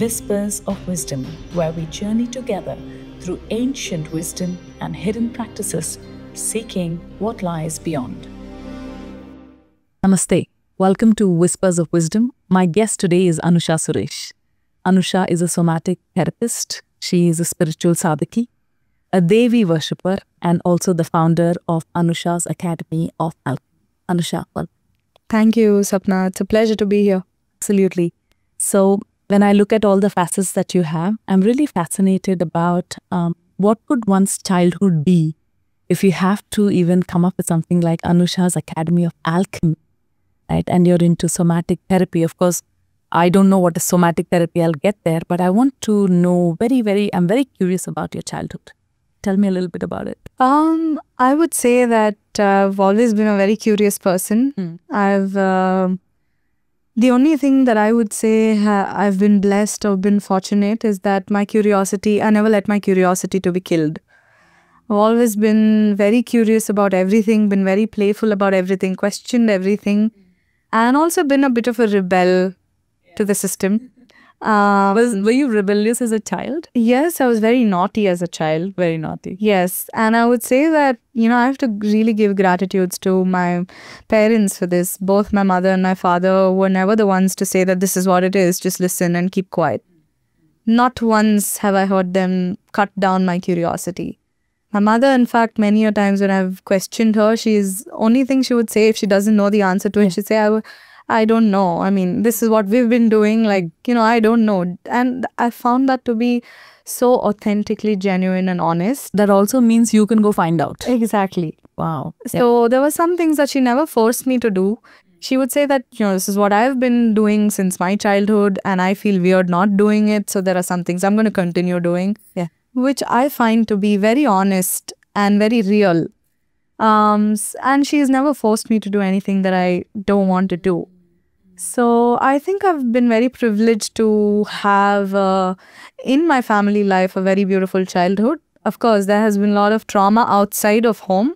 Whispers of Wisdom, where we journey together through ancient wisdom and hidden practices, seeking what lies beyond. Namaste. Welcome to Whispers of Wisdom. My guest today is Anusha Suresh. Anusha is a somatic therapist. She is a spiritual sadhaki, a Devi worshipper, and also the founder of Anusha's Academy of Alchemy. Anusha, welcome. Thank you, Sapna. It's a pleasure to be here. Absolutely. So when I look at all the facets that you have, I'm really fascinated about what could one's childhood be if you have to even come up with something like Anusha's Academy of Alchemy, right? And you're into somatic therapy. Of course, I don't know what is somatic therapy. I'll get there, but I want to know I'm very curious about your childhood. Tell me a little bit about it. I would say that I've always been a very curious person. The only thing that I would say I've been blessed or been fortunate is that I never let my curiosity to be killed. I've always been very curious about everything, been very playful about everything, questioned everything, and also been a bit of a rebel to the system. Were you rebellious as a child? Yes, I was very naughty as a child. Very naughty. Yes, and I would say that, I have to really give gratitudes to my parents for this. Both my mother and my father were never the ones to say that this is what it is, just listen and keep quiet. Not once have I heard them cut down my curiosity. My mother, in fact, many a times when I've questioned her, only thing she would say if she doesn't know the answer to it, she'd say, I don't know. I mean, this is what we've been doing. I don't know. And I found that to be so authentically genuine and honest. That also means you can go find out. Exactly. Wow. So there were some things that she never forced me to do. She would say that, this is what I've been doing since my childhood and I feel weird not doing it. So there are some things I'm going to continue doing. Yeah. Which I find to be very honest and very real. And she's never forced me to do anything that I don't want to do. So I think I've been very privileged to have in my family life a very beautiful childhood. Of course, there has been a lot of trauma outside of home,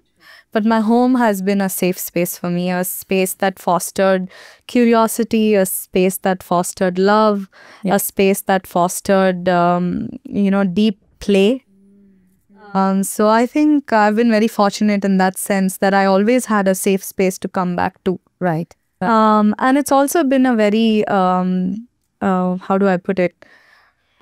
but my home has been a safe space for me, a space that fostered curiosity, a space that fostered love, a space that fostered, deep play. So I think I've been very fortunate in that sense that I always had a safe space to come back to. Right. And it's also been a very, how do I put it?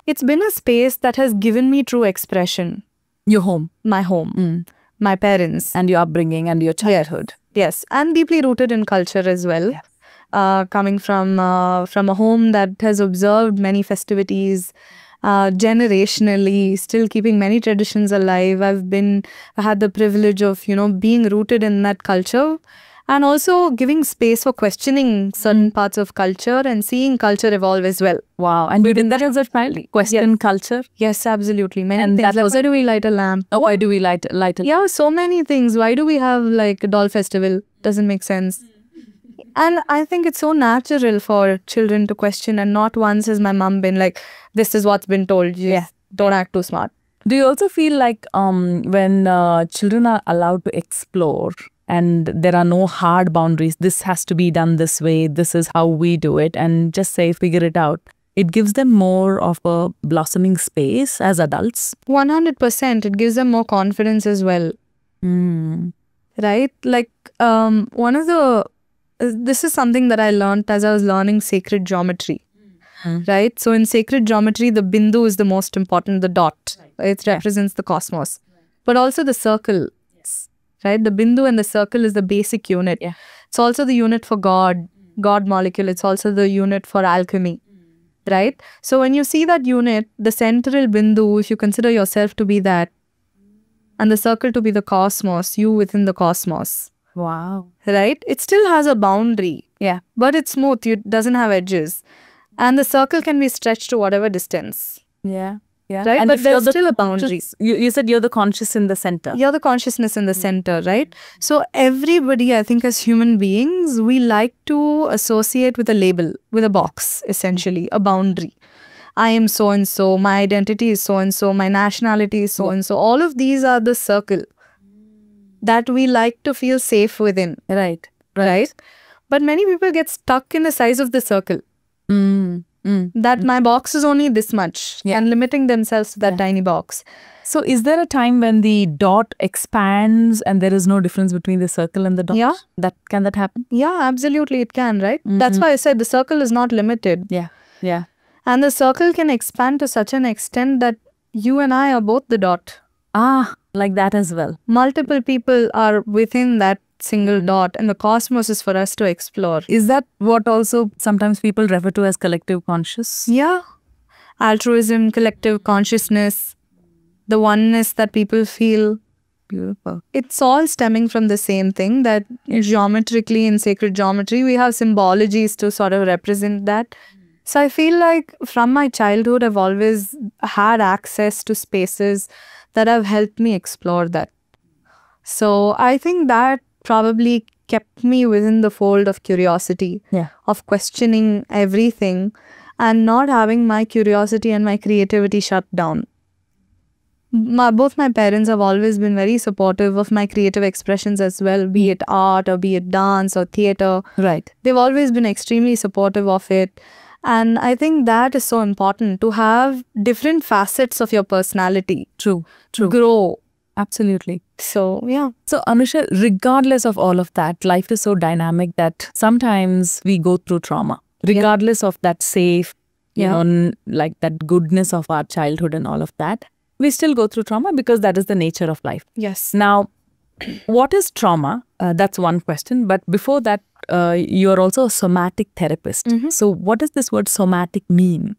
It's been a space that has given me true expression. Your home. My home. My parents. And your upbringing and your childhood. Yes. And deeply rooted in culture as well. Yes. Coming from a home that has observed many festivities, generationally, still keeping many traditions alive. I had the privilege of, being rooted in that culture. And also giving space for questioning certain parts of culture and seeing culture evolve as well. Wow. And you did that as a child? Question culture? Yes, absolutely. Many things. Why do we light a lamp? Oh, why do we light a lamp? Yeah, so many things. Why do we have a doll festival? Doesn't make sense. And I think it's so natural for children to question, and not once has my mom been like, this is what's been told. Don't act too smart. Do you also feel like when children are allowed to explore, and there are no hard boundaries, this has to be done this way, this is how we do it, and just figure it out, it gives them more of a blossoming space as adults? 100%. It gives them more confidence as well. Right? This is something that I learned as I was learning sacred geometry. Right? So in sacred geometry, the bindu is the most important, the dot. It represents the cosmos. But also the circle. Right? The bindu and the circle is the basic unit. Yeah. It's also the unit for God molecule. It's also the unit for alchemy. Right? So when you see that unit, the central bindu, if you consider yourself to be that, and the circle to be the cosmos, you within the cosmos. Wow. Right? It still has a boundary. Yeah. But it's smooth. It doesn't have edges. And the circle can be stretched to whatever distance. Yeah. Yeah. Right? And but there's still a boundary. You said you're the conscious in the center. You're the consciousness in the center, right? So everybody, I think as human beings, we like to associate with a label, with a box, essentially, a boundary. I am so-and-so, my identity is so-and-so, my nationality is so-and-so. All of these are the circle that we like to feel safe within. Right. But many people get stuck in the size of the circle. that my box is only this much and limiting themselves to that tiny box. So is there a time when the dot expands and there is no difference between the circle and the dot? Yeah. Can that happen? Yeah, absolutely it can, right? That's why I said the circle is not limited. Yeah. Yeah. And the circle can expand to such an extent that you and I are both the dot. Like that as well. Multiple people are within that single dot, and the cosmos is for us to explore. Is that what also sometimes people refer to as collective conscious? Yeah. Altruism, collective consciousness, the oneness that people feel. Beautiful. It's all stemming from the same thing, that geometrically in sacred geometry, we have symbologies to sort of represent that. So I feel like from my childhood, I've always had access to spaces that have helped me explore that. So I think that probably kept me within the fold of curiosity, of questioning everything and not having my curiosity and my creativity shut down. Both my parents have always been very supportive of my creative expressions as well, be it art or be it dance or theater. Right. They've always been extremely supportive of it. And I think that is so important, to have different facets of your personality. True. Grow. Absolutely. So, yeah. So, Anusha, regardless of all of that, life is so dynamic that sometimes we go through trauma, regardless of that safe, you know, like that goodness of our childhood and all of that. We still go through trauma because that is the nature of life. Yes. Now, what is trauma? That's one question. But before that, you're also a somatic therapist. So what does this word somatic mean?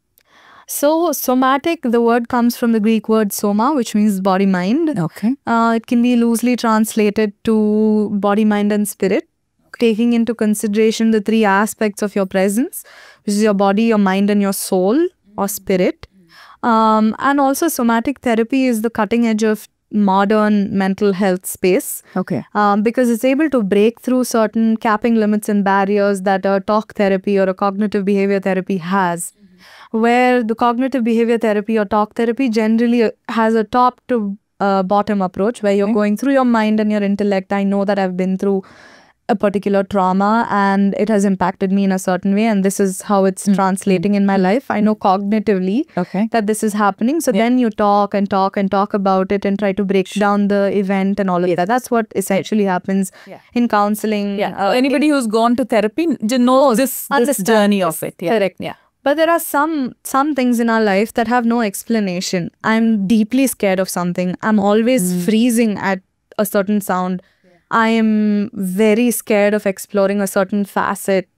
So somatic, the word comes from the Greek word soma, which means body-mind. Okay. It can be loosely translated to body, mind and spirit, taking into consideration the three aspects of your presence, which is your body, your mind and your soul or spirit. And also somatic therapy is the cutting edge of modern mental health space. Okay. Because it's able to break through certain capping limits and barriers that a talk therapy or a cognitive behavior therapy has. Where the cognitive behavior therapy or talk therapy generally has a top to bottom approach, where you're going through your mind and your intellect. I know that I've been through a particular trauma and it has impacted me in a certain way, and this is how it's translating in my life. I know cognitively that this is happening. So then you talk and talk and talk about it and try to break down the event and all of that. That's what essentially happens in counseling. Anybody who's gone to therapy knows this journey of it. Correct. But there are some things in our life that have no explanation. I'm deeply scared of something. I'm always freezing at a certain sound. I am very scared of exploring a certain facet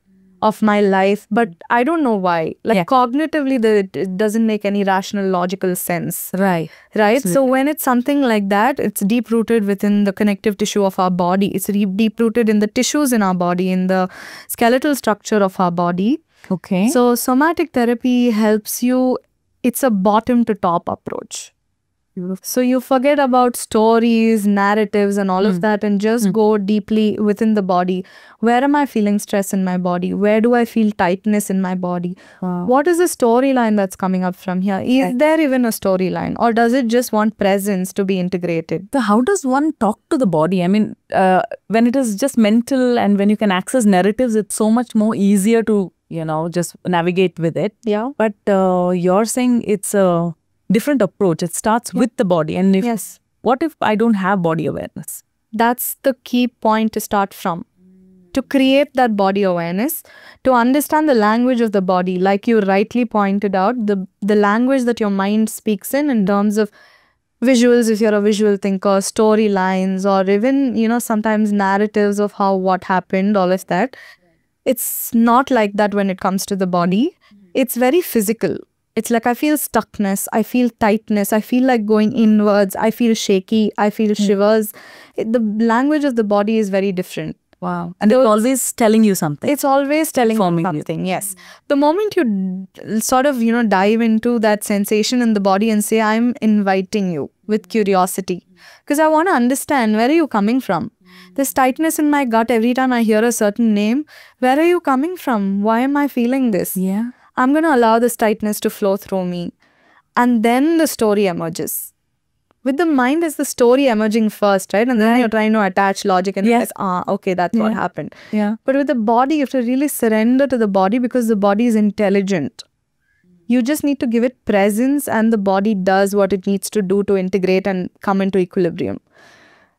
of my life, but I don't know why. Like cognitively, it doesn't make any rational, logical sense. Right. Absolutely. So when it's something like that, it's deep-rooted within the connective tissue of our body. It's deep-rooted in the tissues in our body, in the skeletal structure of our body. Okay. So somatic therapy helps you. It's a bottom-to-top approach. So you forget about stories, narratives and all of that and just go deeply within the body. Where am I feeling stress in my body? Where do I feel tightness in my body? What is the storyline that's coming up from here? Is there even a storyline, or does it just want presence to be integrated? So how does one talk to the body? I mean, when it is just mental and when you can access narratives, it's so much more easier to, just navigate with it. Yeah. But you're saying it's a different approach. It starts with the body. And what if I don't have body awareness? That's the key point to start from. To create that body awareness, to understand the language of the body, like you rightly pointed out, the language that your mind speaks in terms of visuals, if you're a visual thinker, storylines, or even, sometimes narratives of what happened, all of that. It's not like that when it comes to the body. It's very physical. It's like I feel stuckness, I feel tightness, I feel like going inwards, I feel shaky, I feel shivers. The language of the body is very different. Wow. And it's always telling you something. It's always telling you something, yes. The moment you sort of, dive into that sensation in the body and say, I'm inviting you with curiosity. Because I want to understand, where are you coming from? This tightness in my gut every time I hear a certain name, where are you coming from? Why am I feeling this? Yeah. I'm going to allow this tightness to flow through me. And then the story emerges. With the mind, is the story emerging first, right? And then you're trying to attach logic and okay, that's what happened. Yeah. But with the body, you have to really surrender to the body, because the body is intelligent. You just need to give it presence, and the body does what it needs to do to integrate and come into equilibrium.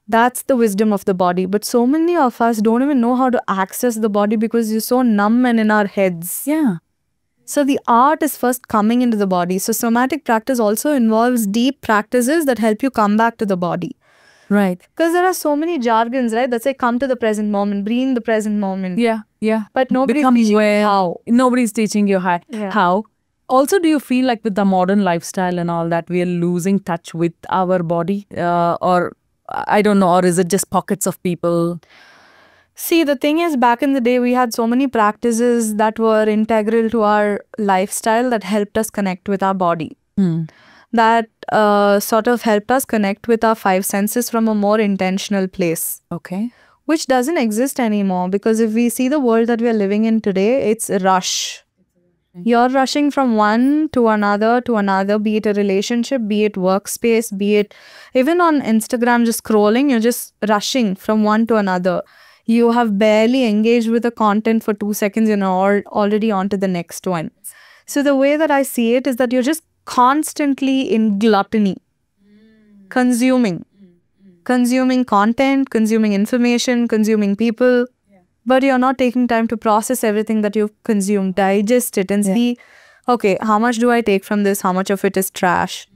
That's the wisdom of the body. But so many of us don't even know how to access the body because you're so numb and in our heads. Yeah. So the art is first coming into the body. So somatic practice also involves deep practices that help you come back to the body. Right. Because there are so many jargons, right? That say come to the present moment, be in the present moment. Yeah. Yeah. But nobody's Become teaching you aware. how. Nobody's teaching you Yeah. how. Also, do you feel like with the modern lifestyle and all that, we are losing touch with our body? Or I don't know, or is it just pockets of people? See, the thing is, back in the day, we had so many practices that were integral to our lifestyle that helped us connect with our body. That sort of helped us connect with our five senses from a more intentional place. Okay. Which doesn't exist anymore, because if we see the world that we are living in today, it's a rush. You're rushing from one to another, be it a relationship, be it workspace, be it even on Instagram, just scrolling, you're just rushing from one to another. You have barely engaged with the content for 2 seconds, already on to the next one. So the way that I see it is that you're just constantly in gluttony, consuming content, consuming information, consuming people. But you're not taking time to process everything that you've consumed, digest it and see, okay, how much do I take from this? How much of it is trash?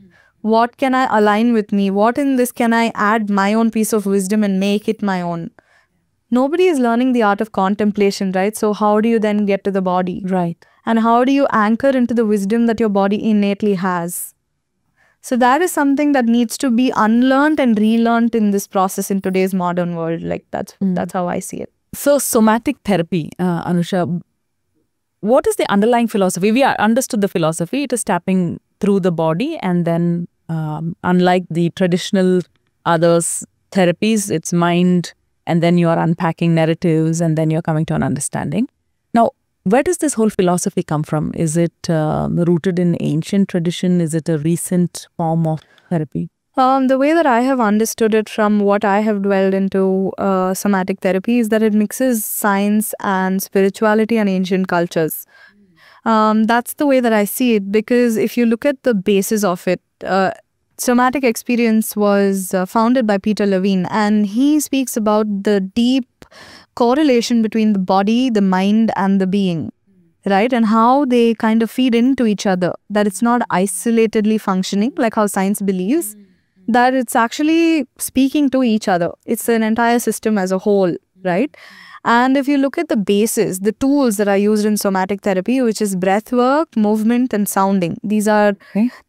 What can I align with me? What in this can I add my own piece of wisdom and make it my own? Nobody is learning the art of contemplation, right? So how do you then get to the body? Right. And how do you anchor into the wisdom that your body innately has? So that is something that needs to be unlearned and relearned in this process in today's modern world. Like that's how I see it. So somatic therapy, Anusha, what is the underlying philosophy? We understood the philosophy. It is tapping through the body, and then unlike the traditional others therapies, it's mind, and then you are unpacking narratives, and then you're coming to an understanding. Now, where does this whole philosophy come from? Is it rooted in ancient tradition? Is it a recent form of therapy? The way that I have understood it from what I have dwelled into somatic therapy is that it mixes science and spirituality and ancient cultures. That's the way that I see it, because if you look at the basis of it, somatic experience was founded by Peter Levine, and he speaks about the deep correlation between the body, the mind, and the being, right? And how they kind of feed into each other, that it's not isolatedly functioning like how science believes, that it's actually speaking to each other. It's an entire system as a whole, right? And if you look at the basis, the tools that are used in somatic therapy, which is breath work, movement, and sounding. These are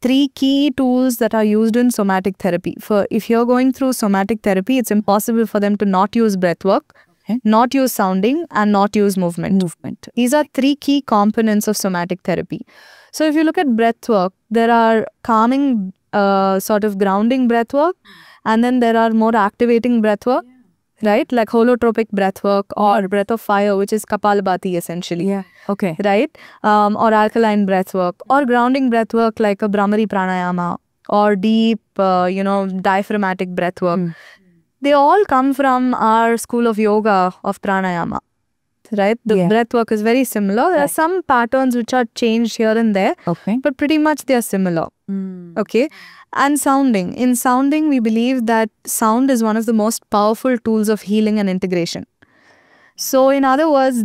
3 key tools that are used in somatic therapy. If you're going through somatic therapy, it's impossible for them to not use breath work, not use sounding, and not use movement. These are 3 key components of somatic therapy. So if you look at breath work, there are calming, sort of grounding breath work, and then there are more activating breath work, right? Like holotropic breath work or breath of fire, which is Kapalabhati essentially. Right? Or alkaline breath work, or grounding breath work like a Brahmari pranayama, or deep, diaphragmatic breath work. They all come from our school of yoga of pranayama, right? The breath work is very similar. There are some patterns which are changed here and there, but pretty much they are similar. Okay. And sounding. In sounding, we believe that sound is one of the most powerful tools of healing and integration. So in other words,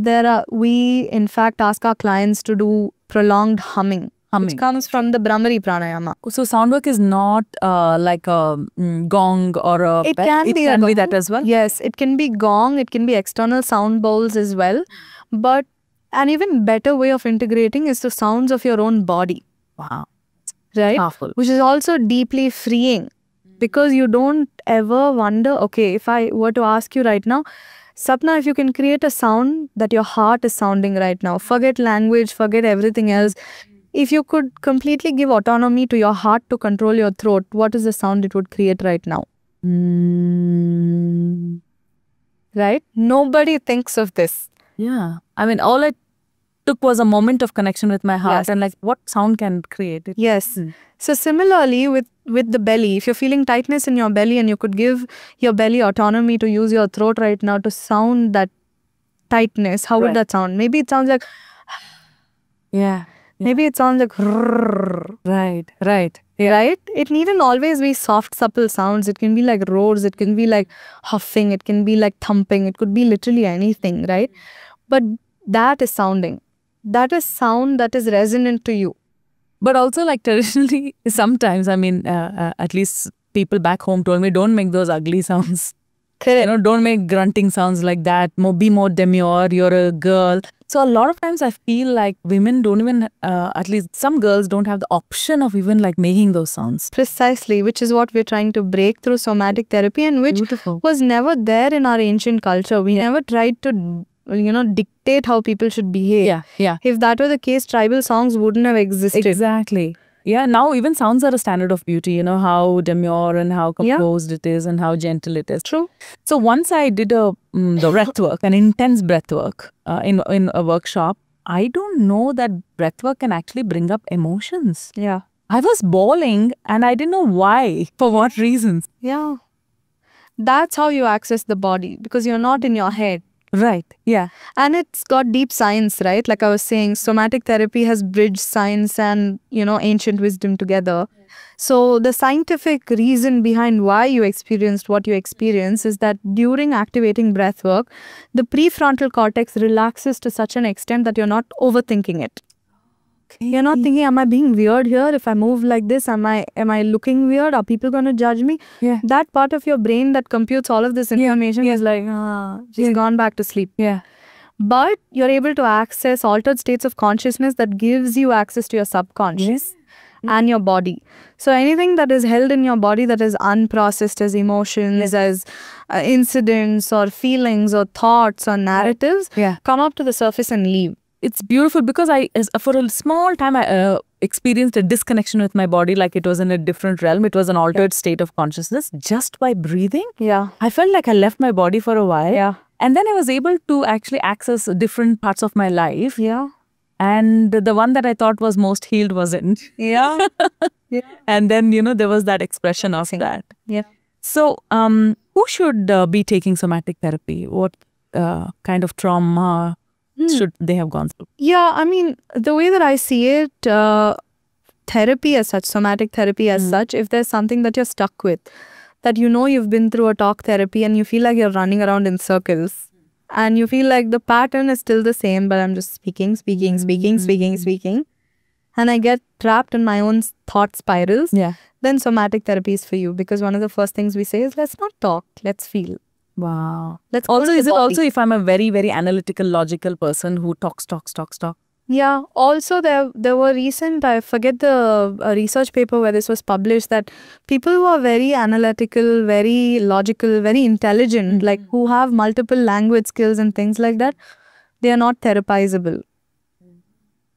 we in fact ask our clients to do prolonged humming. Which comes from the Brahmari pranayama. So sound work is not like a gong or a... It can be that as well? Yes, it can be gong, it can be external sound bowls as well. But an even better way of integrating is the sounds of your own body. Wow. Right? Powerful. Which is also deeply freeing, because you don't ever wonder, okay, if I were to ask you right now, Sapna, if you can create a sound that your heart is sounding right now, forget language, forget everything else. If you could completely give autonomy to your heart to control your throat, what is the sound it would create right now? Right? Nobody thinks of this. Yeah. I mean, all it took was a moment of connection with my heart, and like, what sound can create it? Yes. So similarly with the belly, if you're feeling tightness in your belly and you could give your belly autonomy to use your throat right now to sound that tightness, how would that sound? Maybe it sounds like... Maybe it sounds like Right. Right. right? It needn't always be soft, supple sounds. It can be like roars, it can be like huffing, it can be like thumping, it could be literally anything, right? But that is sounding. That is sound that is resonant to you. But also, like traditionally, sometimes, I mean, at least people back home told me, don't make those ugly sounds. Correct. Don't make grunting sounds like that. Be more demure. You're a girl. So a lot of times I feel like women don't even, at least some girls don't have the option of even like making those sounds. Precisely, which is what we're trying to break through somatic therapy, and which Beautiful. was never there in our ancient culture. We never tried to, dictate how people should behave. Yeah, yeah. If that were the case, tribal songs wouldn't have existed. Exactly. Yeah, now even sounds are a standard of beauty, how demure and how composed it is and how gentle it is. True. So once I did the breath work, an intense breath work in a workshop. I don't know that breath work can actually bring up emotions. Yeah. I was bawling and I didn't know why, for what reasons. Yeah. That's how you access the body, because you're not in your head. Right. Yeah. And it's got deep science, right? Like I was saying, somatic therapy has bridged science and, ancient wisdom together. So the scientific reason behind why you experienced what you experienced is that during activating breath work, the prefrontal cortex relaxes to such an extent that you're not overthinking it. You're not thinking, am I being weird here? If I move like this, am I looking weird? Are people going to judge me? Yeah. That part of your brain that computes all of this information is like, she's gone back to sleep. Yeah. But you're able to access altered states of consciousness that gives you access to your subconscious and your body. So anything that is held in your body that is unprocessed as emotions, as incidents or feelings or thoughts or narratives, come up to the surface and leave. It's beautiful because for a small time, I experienced a disconnection with my body, like it was in a different realm. It was an altered state of consciousness just by breathing. Yeah. I felt like I left my body for a while. Yeah. And then I was able to actually access different parts of my life. Yeah. And the one that I thought was most healed wasn't. Yeah. Yeah. And then, there was that expression of that. Yeah. So, who should be taking somatic therapy? What kind of trauma should they have gone through? Yeah, I mean, the way that I see it, therapy as such, somatic therapy as such, if there's something that you're stuck with, that you've been through a talk therapy and you feel like you're running around in circles and you feel like the pattern is still the same, but I'm just speaking. And I get trapped in my own thought spirals, then somatic therapy is for you, because one of the first things we say is, let's not talk, let's feel. Wow. Let's also, is it also if I'm a very, very analytical, logical person who talks? Yeah. Also, there were recent, I forget the research paper where this was published, that people who are very analytical, very logical, very intelligent, like who have multiple language skills and things like that, they are not therapizable.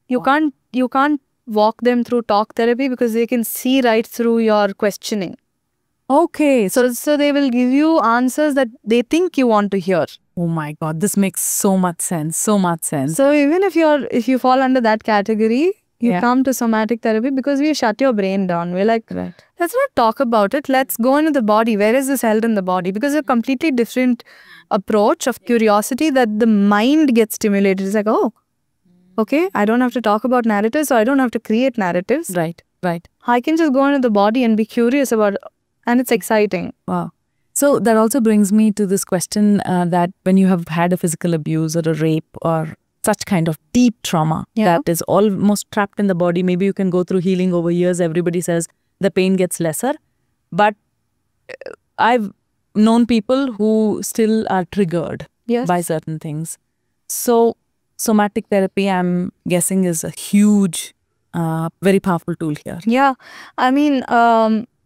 You can't walk them through talk therapy because they can see right through your questioning. Okay. So they will give you answers that they think you want to hear. Oh my God, this makes so much sense. So even if you fall under that category, you come to somatic therapy because we shut your brain down. We're like, let's not talk about it. Let's go into the body. Where is this held in the body? Because it's a completely different approach of curiosity that the mind gets stimulated. It's like, oh, okay, I don't have to talk about narratives, so I don't have to create narratives. Right. I can just go into the body and be curious about it. And it's exciting. Wow. So that also brings me to this question that when you have had a physical abuse or a rape or such kind of deep trauma that is almost trapped in the body, maybe you can go through healing over years. Everybody says the pain gets lesser. But I've known people who still are triggered by certain things. So somatic therapy, I'm guessing, is a huge, very powerful tool here. Yeah. I mean,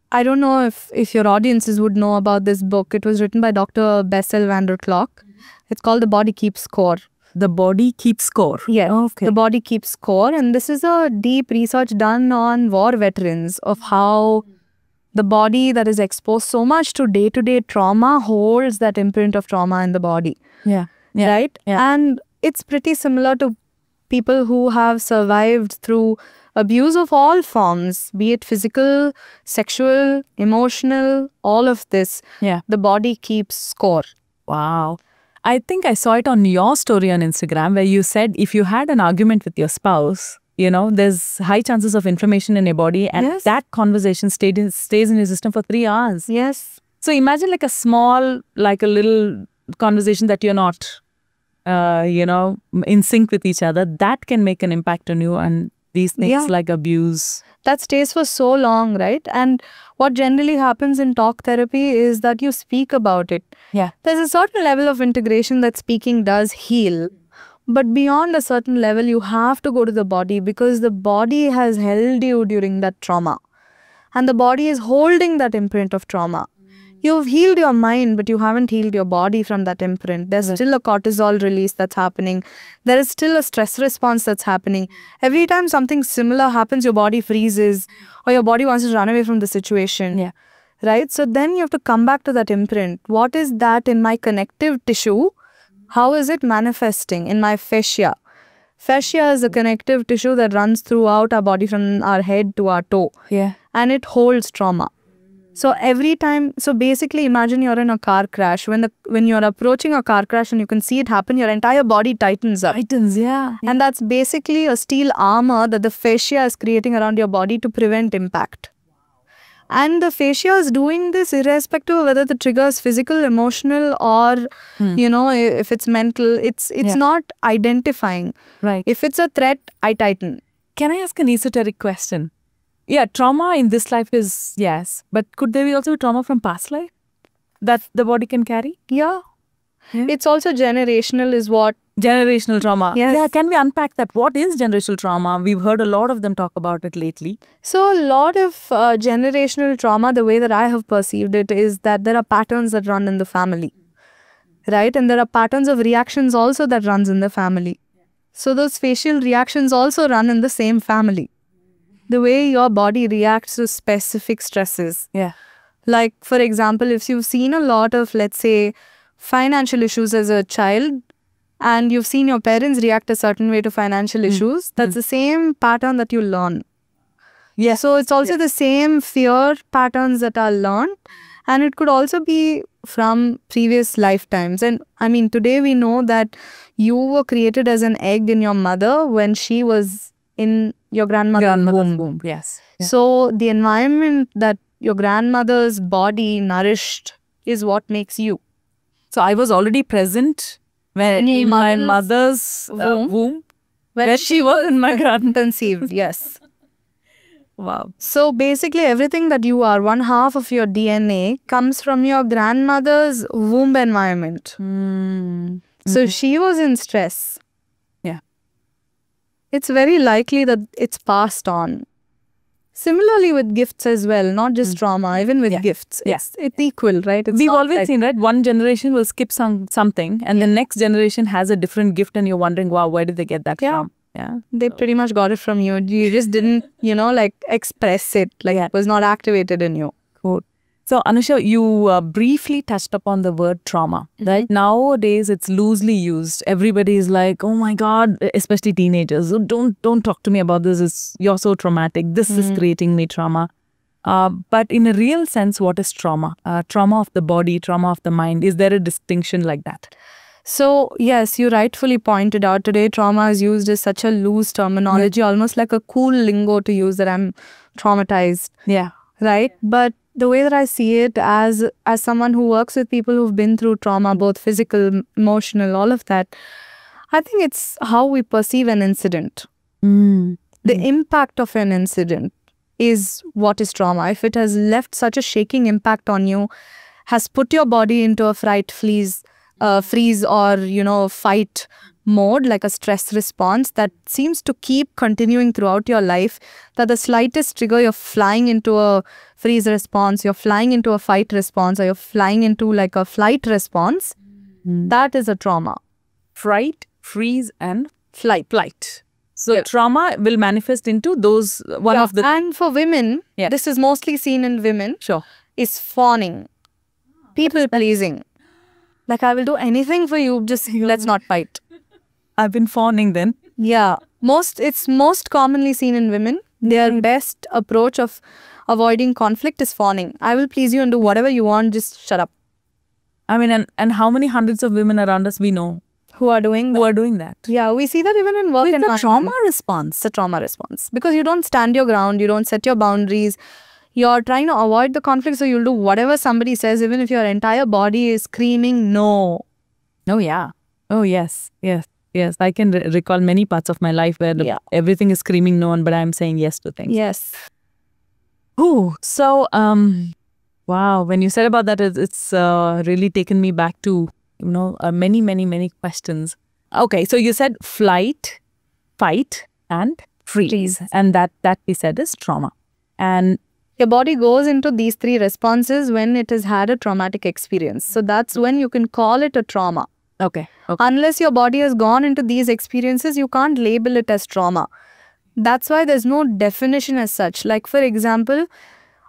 I don't know if your audiences would know about this book. It was written by Dr. Bessel van der Kolk. It's called The Body Keeps Score. The Body Keeps Score? Yeah. Okay. The Body Keeps Score. And this is a deep research done on war veterans of how the body that is exposed so much to day-to-day trauma holds that imprint of trauma in the body. Yeah. Right? Yeah. And it's pretty similar to people who have survived through abuse of all forms, be it physical, sexual, emotional, all of this. Yeah. The body keeps score. Wow. I think I saw it on your story on Instagram where you said if you had an argument with your spouse, there's high chances of inflammation in your body, and Yes. that conversation stays in your system for 3 hours. Yes. So imagine like a little conversation that you're not, in sync with each other. That can make an impact on you, and these things Yeah. like abuse. That stays for so long, right? And what generally happens in talk therapy is that you speak about it. Yeah. There's a certain level of integration that speaking does heal. But beyond a certain level, you have to go to the body, because the body has held you during that trauma. And the body is holding that imprint of trauma. You've healed your mind, but you haven't healed your body from that imprint. There's still a cortisol release that's happening. There is still a stress response that's happening. Every time something similar happens, your body freezes, or your body wants to run away from the situation. Yeah. Right? So then you have to come back to that imprint. What is that in my connective tissue? How is it manifesting in my fascia? Fascia is a connective tissue that runs throughout our body from our head to our toe. Yeah. And it holds trauma. So every time, so basically imagine you're in a car crash. When you're approaching a car crash and you can see it happen, your entire body tightens up. Items, yeah. And that's basically a steel armor that the fascia is creating around your body to prevent impact. And the fascia is doing this irrespective of whether the trigger is physical, emotional, or, if it's mental. It's not identifying. Right. If it's a threat, I tighten. Can I ask an esoteric question? Yeah, trauma in this life is, yes. But could there be also trauma from past life that the body can carry? Yeah. Yeah. It's also generational is what. Generational trauma. Yes. Yeah, can we unpack that? What is generational trauma? We've heard a lot of them talk about it lately. So a lot of generational trauma, the way that I have perceived it, is that there are patterns that run in the family. Right? And there are patterns of reactions also that runs in the family. So those facial reactions also run in the same family. The way your body reacts to specific stresses. Yeah. Like, for example, if you've seen a lot of, let's say, financial issues as a child, and you've seen your parents react a certain way to financial issues, that's the same pattern that you learn. Yeah. So it's also the same fear patterns that are learned, and it could also be from previous lifetimes. And I mean, today we know that you were created as an egg in your mother when she was in your grandmother's womb. Yes. Yeah. So the environment that your grandmother's body nourished is what makes you. So I was already present when in my mother's womb when she was in my conceived. Yes. Wow. So basically everything that you are, one half of your DNA comes from your grandmother's womb environment. So she was in stress. Yeah. It's very likely that it's passed on. Similarly with gifts as well, not just trauma, even with gifts. It's equal, right? It's We've not always seen, right? One generation will skip something and the next generation has a different gift and you're wondering, wow, where did they get that from? Yeah. They pretty much got it from you. You just didn't, express it. It was not activated in you. Cool. So, Anusha, you briefly touched upon the word trauma, right? Nowadays, it's loosely used. Everybody is like, oh my God, especially teenagers. Oh, don't talk to me about this. You're so traumatic. This is creating me trauma. But in a real sense, what is trauma? Trauma of the body, trauma of the mind. Is there a distinction like that? So, yes, you rightfully pointed out today, trauma is used as such a loose terminology, almost like a cool lingo to use that I'm traumatized. Yeah. Right? But the way that I see it as someone who works with people who've been through trauma, both physical, emotional, all of that, I think it's how we perceive an incident. The impact of an incident is what is trauma. If it has left such a shaking impact on you, has put your body into a freeze or, fight mode, like a stress response that seems to keep continuing throughout your life, that the slightest trigger, you're flying into a freeze response, you're flying into a fight response, or you're flying into like a flight response, that is a trauma. Fright, freeze, and flight. So trauma will manifest into those of the... And for women, this is mostly seen in women, is fawning, people pleasing. Like, I will do anything for you, just let's not fight. I've been fawning then. Yeah. It's most commonly seen in women. Their best approach of avoiding conflict is fawning. I will please you and do whatever you want, just shut up. I mean, and how many hundreds of women around us we know who are doing that. Who are doing that? Yeah, we see that even in work It's a environment. trauma response. It's a trauma response because you don't stand your ground, you don't set your boundaries. You're trying to avoid the conflict, so you'll do whatever somebody says, even if your entire body is screaming no. Oh, yeah. Oh, yes. Yes. Yes. I can recall many parts of my life where Yeah. everything is screaming no, but I'm saying yes to things. Yes. Oh, so, wow. When you said about that, it's really taken me back to, many, many, many questions. Okay. So you said flight, fight, and freeze. And that we said is trauma. And your body goes into these three responses when it has had a traumatic experience. So that's when you can call it a trauma. okay. Unless your body has gone into these experiences, you can't label it as trauma. That's why there's no definition as such. Like, for example,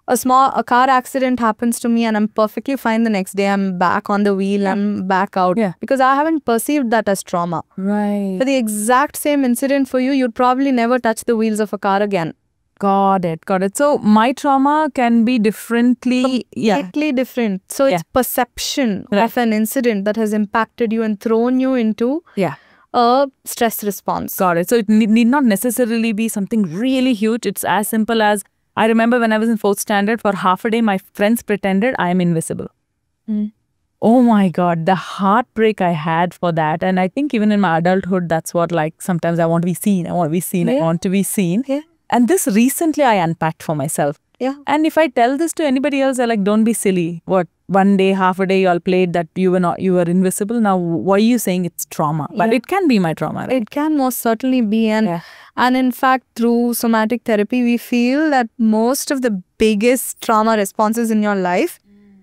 a car accident happens to me and I'm perfectly fine the next day. I'm back on the wheel, I'm back out. Yeah. Because I haven't perceived that as trauma. Right. For the exact same incident for you, you'd probably never touch the wheels of a car again. Got it. So my trauma can be differently. Completely different. So it's perception of an incident that has impacted you and thrown you into a stress response. Got it. So it need not necessarily be something really huge. It's as simple as, I remember when I was in 4th standard, for half a day, my friends pretended I am invisible. Oh my God, the heartbreak I had for that. And I think even in my adulthood, that's what, like, sometimes I want to be seen. I want to be seen. I want to be seen. Yeah. And this recently I unpacked for myself. Yeah. And if I tell this to anybody else, they're like, don't be silly. What, one day, half a day, you all played that you were invisible. Now, why are you saying it's trauma? But it can be my trauma, right? It can most certainly be. And in fact, through somatic therapy, we feel that most of the biggest trauma responses in your life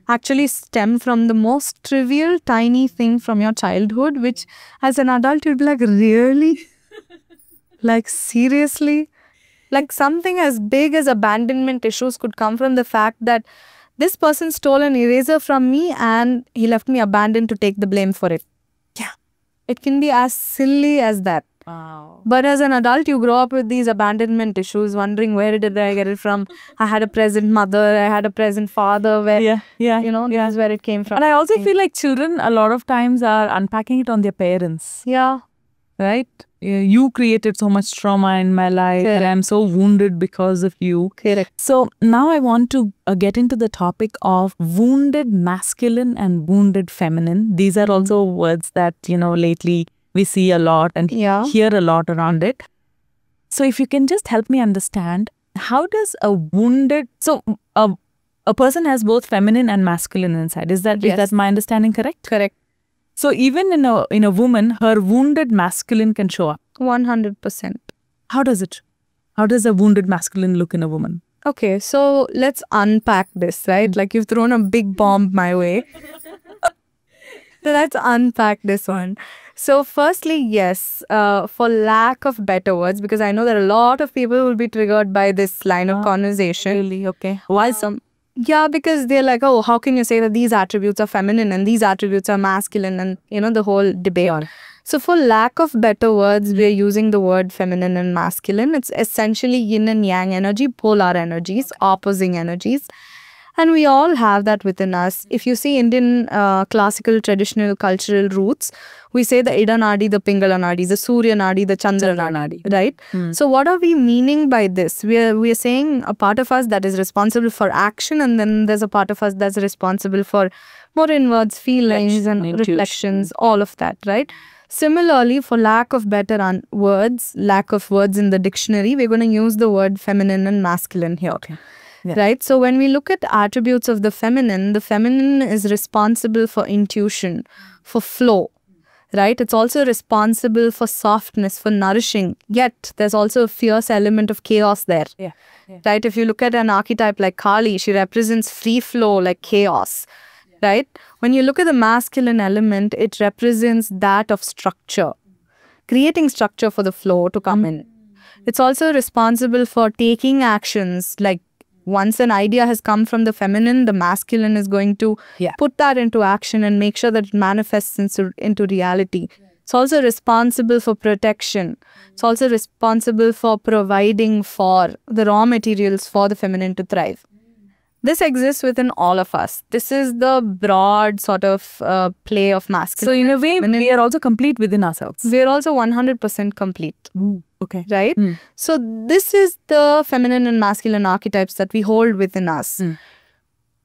actually stem from the most trivial, tiny thing from your childhood, which as an adult, you'd be like, really? Like, seriously? Like, something as big as abandonment issues could come from the fact that this person stole an eraser from me and he left me abandoned to take the blame for it. Yeah. It can be as silly as that. Wow. But as an adult, you grow up with these abandonment issues, wondering where did I get it from? I had a present mother, I had a present father, where, this is where it came from. And I also feel like children a lot of times are unpacking it on their parents. Yeah. Right? You created so much trauma in my life. And I'm so wounded because of you. Correct. So now I want to get into the topic of wounded masculine and wounded feminine. These are also words that, lately we see a lot and hear a lot around it. So if you can just help me understand, how does a wounded... So a person has both feminine and masculine inside. Is that my understanding correct? Correct. So even in a woman, her wounded masculine can show up. 100%. How does it? How does a wounded masculine look in a woman? Okay, so let's unpack this, right? Like, you've thrown a big bomb my way. So let's unpack this one. So firstly, yes, for lack of better words, because I know that a lot of people will be triggered by this line of conversation. Really? Okay. Why some? Yeah, because they're like, oh, how can you say that these attributes are feminine and these attributes are masculine, and, the whole debate. So for lack of better words, we're using the word feminine and masculine. It's essentially yin and yang energy, polar energies, opposing energies. And we all have that within us. If you see Indian classical traditional cultural roots, we say the Ida Nadi, the Pingala Nadi, the Surya Nadi, the Chandra Nadi, right? So what are we meaning by this? We are saying a part of us that is responsible for action, and then there's a part of us that's responsible for more inwards feelings and reflections, all of that, right? Similarly, for lack of better words, lack of words in the dictionary, we're going to use the word feminine and masculine here. Okay. Right? So when we look at attributes of the feminine is responsible for intuition, for flow, right? It's also responsible for softness, for nourishing. Yet there's also a fierce element of chaos there. Right? If you look at an archetype like Kali, she represents free flow, like chaos. Right? When you look at the masculine element, it represents that of structure, creating structure for the flow to come in. It's also responsible for taking actions, like once an idea has come from the feminine, the masculine is going to put that into action and make sure that it manifests into reality. It's also responsible for protection. It's also responsible for providing for the raw materials for the feminine to thrive. This exists within all of us. This is the broad sort of play of masculine. So in a way, we are also complete within ourselves. We're also 100% complete. Okay. Right? So this is the feminine and masculine archetypes that we hold within us.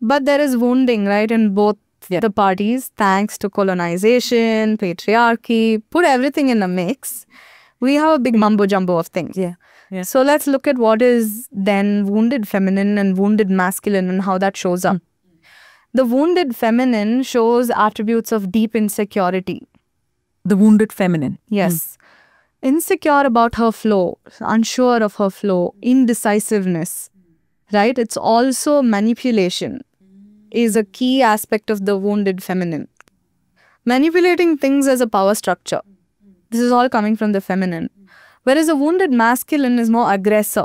But there is wounding, right, in both the parties, thanks to colonization, patriarchy, put everything in a mix. We have a big mumbo jumbo of things. So let's look at what is then wounded feminine and wounded masculine and how that shows up. The wounded feminine shows attributes of deep insecurity. The wounded feminine. Yes. Insecure about her flow, unsure of her flow, indecisiveness, right? It's also manipulation is a key aspect of the wounded feminine. Manipulating things as a power structure. This is all coming from the feminine. Whereas a wounded masculine is more aggressor.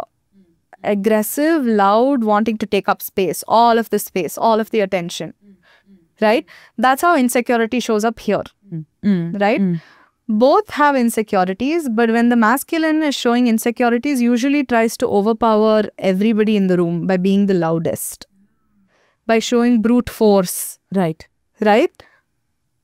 Aggressive, loud, wanting to take up space, all of the attention. Right? That's how insecurity shows up here. Right? Both have insecurities, but when the masculine is showing insecurities, usually tries to overpower everybody in the room by being the loudest. By showing brute force. Right. Right?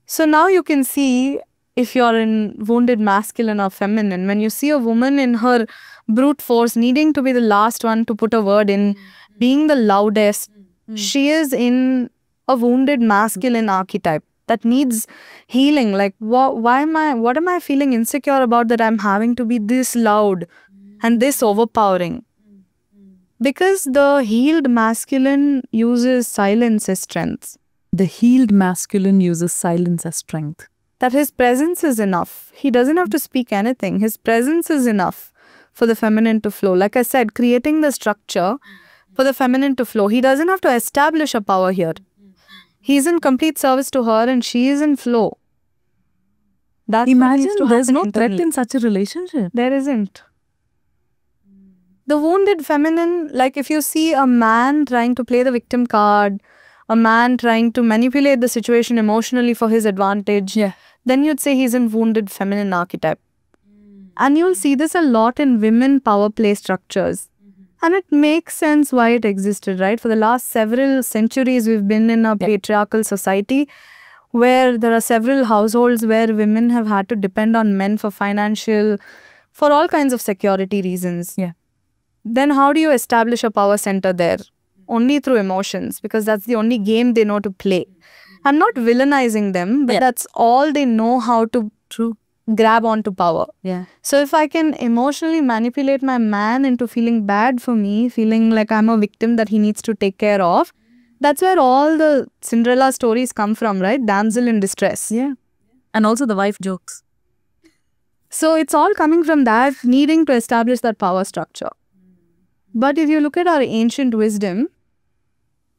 So now you can see if you're in wounded masculine or feminine, when you see a woman in her brute force, needing to be the last one to put a word in, being the loudest, she is in a wounded masculine archetype that needs healing. Like, what am I feeling insecure about that I'm having to be this loud and this overpowering? Because the healed masculine uses silence as strength. The healed masculine uses silence as strength. That his presence is enough. He doesn't have to speak anything. His presence is enough for the feminine to flow. Like I said, creating the structure for the feminine to flow. He doesn't have to establish a power here. He's in complete service to her and she is in flow. Imagine there's no threat in such a relationship. There isn't. The wounded feminine, like if you see a man trying to play the victim card, a man trying to manipulate the situation emotionally for his advantage, then you'd say he's in wounded feminine archetype. And you'll see this a lot in women power play structures. And it makes sense why it existed, right? For the last several centuries, we've been in a patriarchal society where there are several households where women have had to depend on men for for all kinds of security reasons. Then how do you establish a power center there? Only through emotions, because that's the only game they know to play. I'm not villainizing them, but that's all they know how to grab onto power. So if I can emotionally manipulate my man into feeling bad for me, feeling like I'm a victim that he needs to take care of, that's where all the Cinderella stories come from, right? Damsel in distress. And also the wife jokes. So it's all coming from that, needing to establish that power structure. But if you look at our ancient wisdom,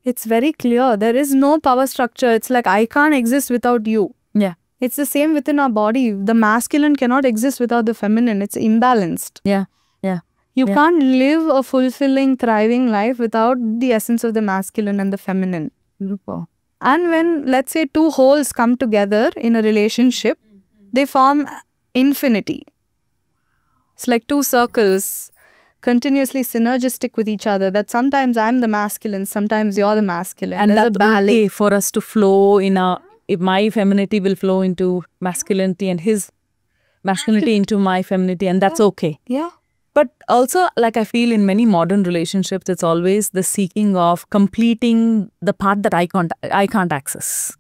it's very clear. There is no power structure. It's like, I can't exist without you. It's the same within our body. The masculine cannot exist without the feminine. It's imbalanced. You can't live a fulfilling, thriving life without the essence of the masculine and the feminine. Beautiful. And when, let's say, two wholes come together in a relationship, they form infinity. It's like two circles, continuously synergistic with each other, that sometimes I'm the masculine, sometimes you're the masculine. And that's okay for us to flow in if my femininity will flow into masculinity and his masculinity into my femininity, and that's okay. But also, like I feel in many modern relationships, it's always the seeking of completing the part that I can't access.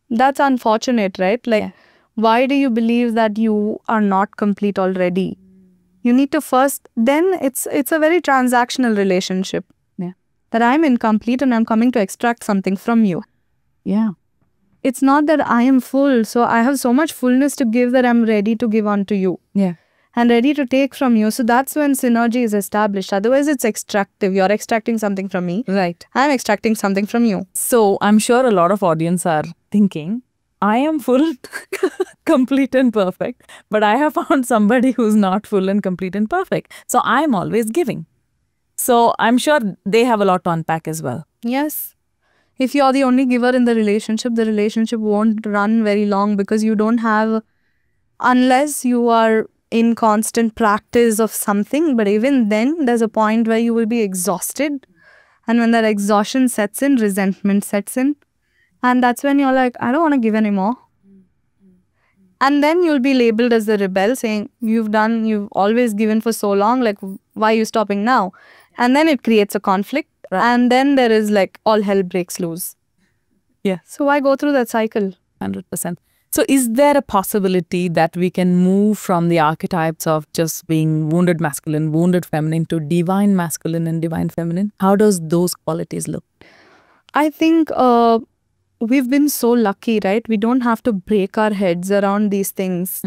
That's unfortunate, right? Like, why do you believe that you are not complete already? You need to first, then it's a very transactional relationship. That I'm incomplete and I'm coming to extract something from you. It's not that I am full, so I have so much fullness to give that I'm ready to give on to you. And ready to take from you. So that's when synergy is established. Otherwise, it's extractive. You're extracting something from me. I'm extracting something from you. So I'm sure a lot of audience are thinking, I am full, complete and perfect, but I have found somebody who's not full and complete and perfect. So I'm always giving. So I'm sure they have a lot to unpack as well. Yes. If you're the only giver in the relationship won't run very long, because you don't have, unless you are in constant practice of something, but even then there's a point where you will be exhausted And when that exhaustion sets in, resentment sets in. And that's when you're like, I don't want to give anymore. And then you'll be labeled as the rebel, saying, you've always given for so long, like, why are you stopping now? And then it creates a conflict. Right. And then there is like, all hell breaks loose. Yeah. So why go through that cycle? 100%. So is there a possibility that we can move from the archetypes of just being wounded masculine, wounded feminine to divine masculine and divine feminine? How does those qualities look? I think we've been so lucky, right? We don't have to break our heads around these things.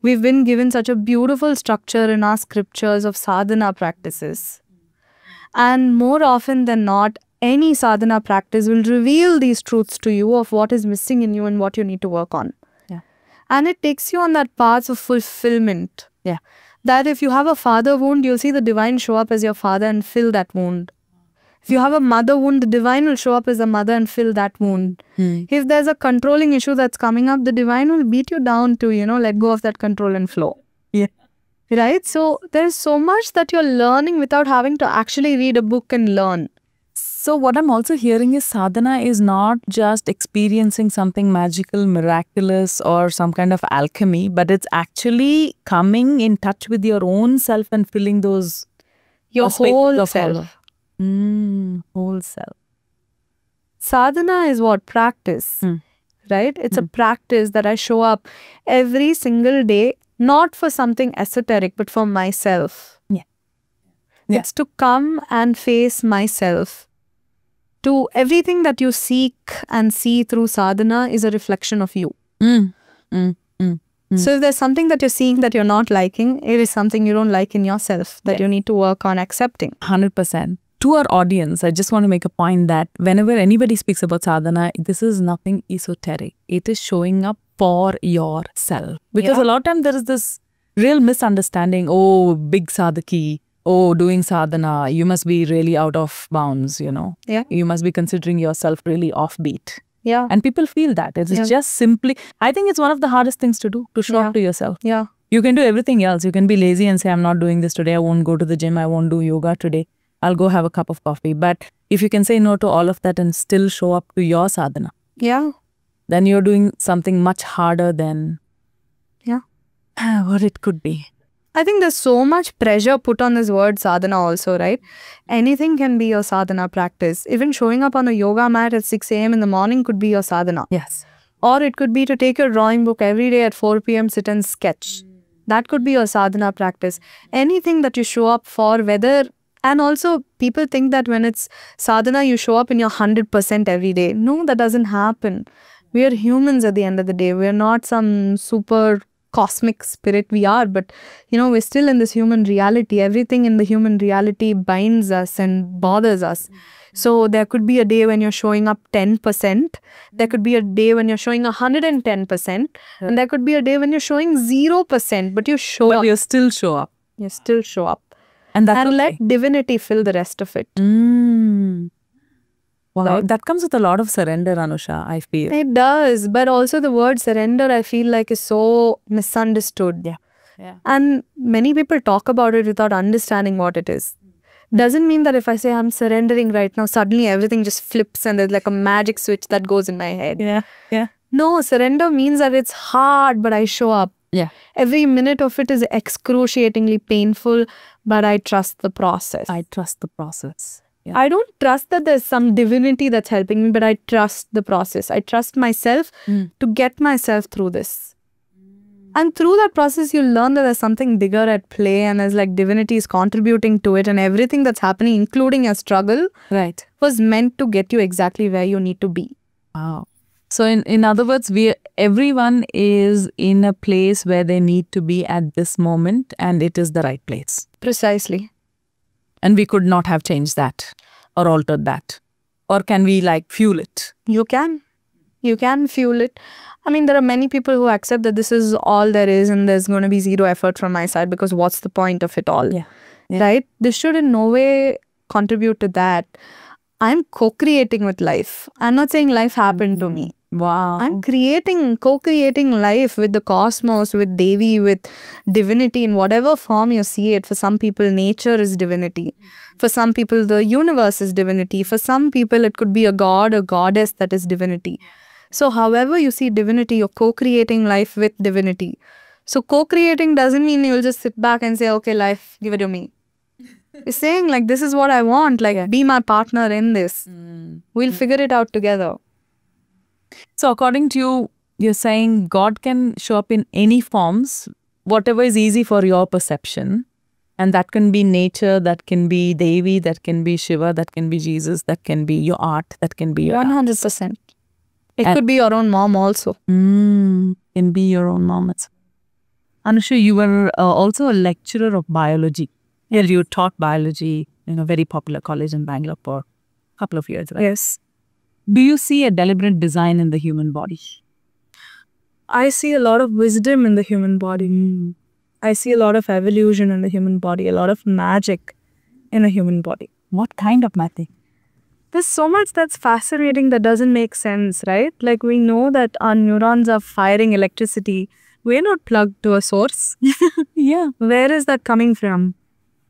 We've been given such a beautiful structure in our scriptures of sadhana practices. And more often than not, any sadhana practice will reveal these truths to you of what is missing in you and what you need to work on. Yeah. And it takes you on that path of fulfillment. Yeah. That if you have a father wound, you'll see the divine show up as your father and fill that wound. If you have a mother wound, the divine will show up as a mother and fill that wound. If there's a controlling issue that's coming up, the divine will beat you down to, let go of that control and flow. Yeah. Right? So there's so much that you're learning without having to actually read a book and learn. So what I'm also hearing is sadhana is not just experiencing something magical, miraculous, or some kind of alchemy, but it's actually coming in touch with your own self and filling those Your spaces whole of self. hollow. Whole self. Sadhana is what? Practice. Right? It's a practice that I show up every single day, not for something esoteric, but for myself. Yeah. It's to come and face myself. To everything that you seek and see through sadhana is a reflection of you. So if there's something that you're seeing that you're not liking, it is something you don't like in yourself that you need to work on accepting. 100%. To our audience, I just want to make a point that whenever anybody speaks about sadhana, this is nothing esoteric. It is showing up for yourself. Because a lot of time there is this real misunderstanding, oh, big sadhaki, oh, doing sadhana, you must be really out of bounds, Yeah. You must be considering yourself really offbeat. Yeah. And people feel that. It's just simply, I think it's one of the hardest things to do, to show up to yourself. Yeah. You can do everything else. You can be lazy and say, I'm not doing this today. I won't go to the gym. I won't do yoga today. I'll go have a cup of coffee. But if you can say no to all of that and still show up to your sadhana, Yeah. then you're doing something much harder than what it could be. I think there's so much pressure put on this word sadhana also, right? Anything can be your sadhana practice. Even showing up on a yoga mat at 6 a.m. in the morning could be your sadhana. Yes. Or it could be to take your drawing book every day at 4 p.m., sit and sketch. That could be your sadhana practice. Anything that you show up for, whether... And also, people think that when it's sadhana, you show up in your 100% every day. No, that doesn't happen. We are humans at the end of the day. We are not some super cosmic spirit. We are, but, we're still in this human reality. Everything in the human reality binds us and bothers us. So there could be a day when you're showing up 10%. There could be a day when you're showing 110%. And there could be a day when you're showing 0%, but you show up. You still show up. You still show up. And that's let divinity fill the rest of it. Wow, that comes with a lot of surrender, Anusha, I feel. It does. But also the word surrender, I feel like, is so misunderstood. Yeah. And many people talk about it without understanding what it is. Doesn't mean that if I say I'm surrendering right now, suddenly everything just flips and there's like a magic switch that goes in my head. Yeah. No, surrender means that it's hard, but I show up. Yeah. Every minute of it is excruciatingly painful, but I trust the process. I trust the process. Yeah. I don't trust that there's some divinity that's helping me, but I trust the process. I trust myself to get myself through this. And through that process, you learn that there's something bigger at play and there's like divinity is contributing to it, and everything that's happening, including your struggle, Right. was meant to get you exactly where you need to be. Wow. So in other words, everyone is in a place where they need to be at this moment, and it is the right place. Precisely. And we could not have changed that or altered that. Or can we fuel it? You can. You can fuel it. I mean, there are many people who accept that this is all there is and there's going to be zero effort from my side because what's the point of it all? Yeah. Right? This should in no way contribute to that. I'm co-creating with life. I'm not saying life happened to me. Wow. I'm co-creating life with the cosmos, with Devi, with divinity in whatever form you see it. For some people, nature is divinity. For some people, the universe is divinity. For some people, it could be a god or goddess that is divinity. So however you see divinity, you're co-creating life with divinity. So co-creating doesn't mean you'll just sit back and say, okay, life, give it to me. It's saying like, this is what I want. Like, be my partner in this. We'll figure it out together. So according to you, you're saying God can show up in any forms, whatever is easy for your perception. And that can be nature, that can be Devi, that can be Shiva, that can be Jesus, that can be your art, that can be your 100%. It could be your own mom also. Can be your own mom. Anusha, you were also a lecturer of biology. Yeah, you taught biology in a very popular college in Bangalore for a couple of years, right? Yes. Do you see a deliberate design in the human body? I see a lot of wisdom in the human body. I see a lot of evolution in the human body, a lot of magic in a human body. What kind of magic? There's so much that's fascinating that doesn't make sense, right? Like we know that our neurons are firing electricity. We're not plugged to a source. Yeah. Where is that coming from?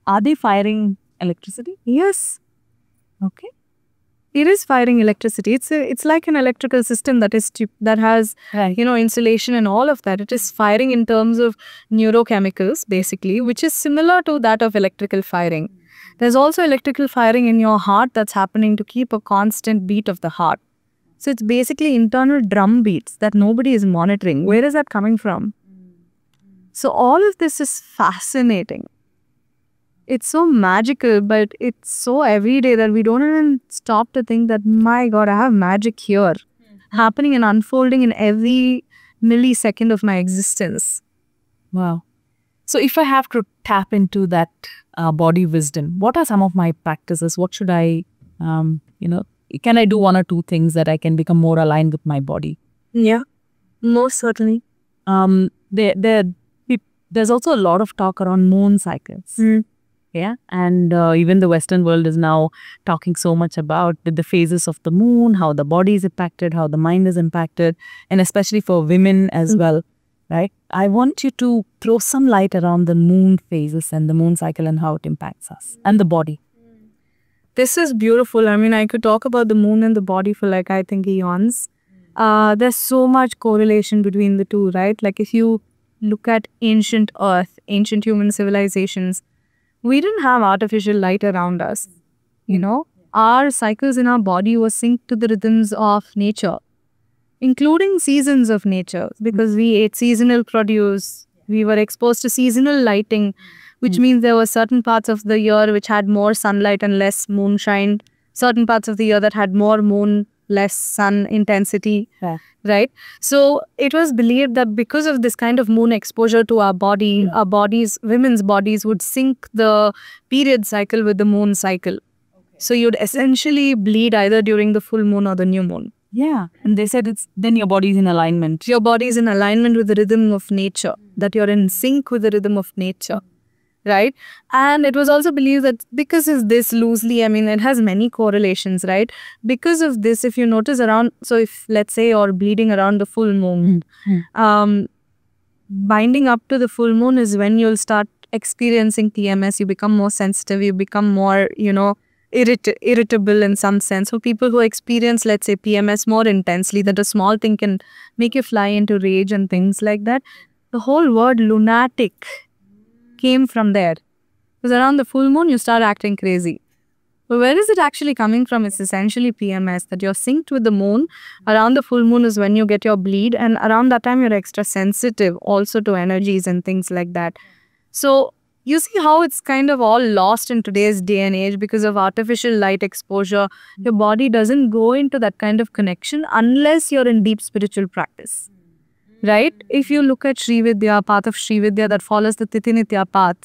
Are they firing electricity? Yes. Okay. It is firing electricity. It's like an electrical system that has insulation and all of that. It is firing in terms of neurochemicals basically, which is similar to that of electrical firing. There's also electrical firing in your heart that's happening to keep a constant beat of the heart. So it's basically internal drum beats that nobody is monitoring. Where is that coming from? So all of this is fascinating. It's so magical, but it's so everyday that we don't even stop to think that, my God, I have magic here happening and unfolding in every millisecond of my existence. Wow. So if I have to tap into that body wisdom, what are some of my practices? What should I, can I do one or two things that I can become more aligned with my body? Yeah, most certainly. There's also a lot of talk around moon cycles. Yeah, and even the Western world is now talking so much about the phases of the moon, how the body is impacted, how the mind is impacted, and especially for women as well, right? I want you to throw some light around the moon phases and the moon cycle and how it impacts us and the body. This is beautiful. I mean, I could talk about the moon and the body for I think eons. There's so much correlation between the two, right? Like if you look at ancient Earth, ancient human civilizations, we didn't have artificial light around us. Our cycles in our body were synced to the rhythms of nature, including seasons of nature, because we ate seasonal produce. We were exposed to seasonal lighting, which means there were certain parts of the year which had more sunlight and less moonshine, certain parts of the year that had more moon, less sun intensity, right? So it was believed that because of this kind of moon exposure to our body, our bodies, women's bodies would sync the period cycle with the moon cycle. So you'd essentially bleed either during the full moon or the new moon. Yeah, and they said then your body is in alignment. Your body is in alignment with the rhythm of nature, that you're in sync with the rhythm of nature. Right? And it was also believed that because of this loosely, I mean, it has many correlations, right? Because of this, if you notice around, so if let's say you're bleeding around the full moon, binding up to the full moon is when you'll start experiencing PMS. You become more sensitive, you become more, irritable in some sense. So people who experience, let's say, PMS more intensely, that a small thing can make you fly into rage and things like that. The whole word lunatic came from there. Because around the full moon, you start acting crazy. But where is it actually coming from? It's essentially PMS, that you're synced with the moon. Around the full moon is when you get your bleed. And around that time, you're extra sensitive also to energies and things like that. So you see how it's kind of all lost in today's day and age because of artificial light exposure. Your body doesn't go into that kind of connection unless you're in deep spiritual practice. Right? If you look at Sri Vidya, path of Sri Vidya that follows the Titinitya path,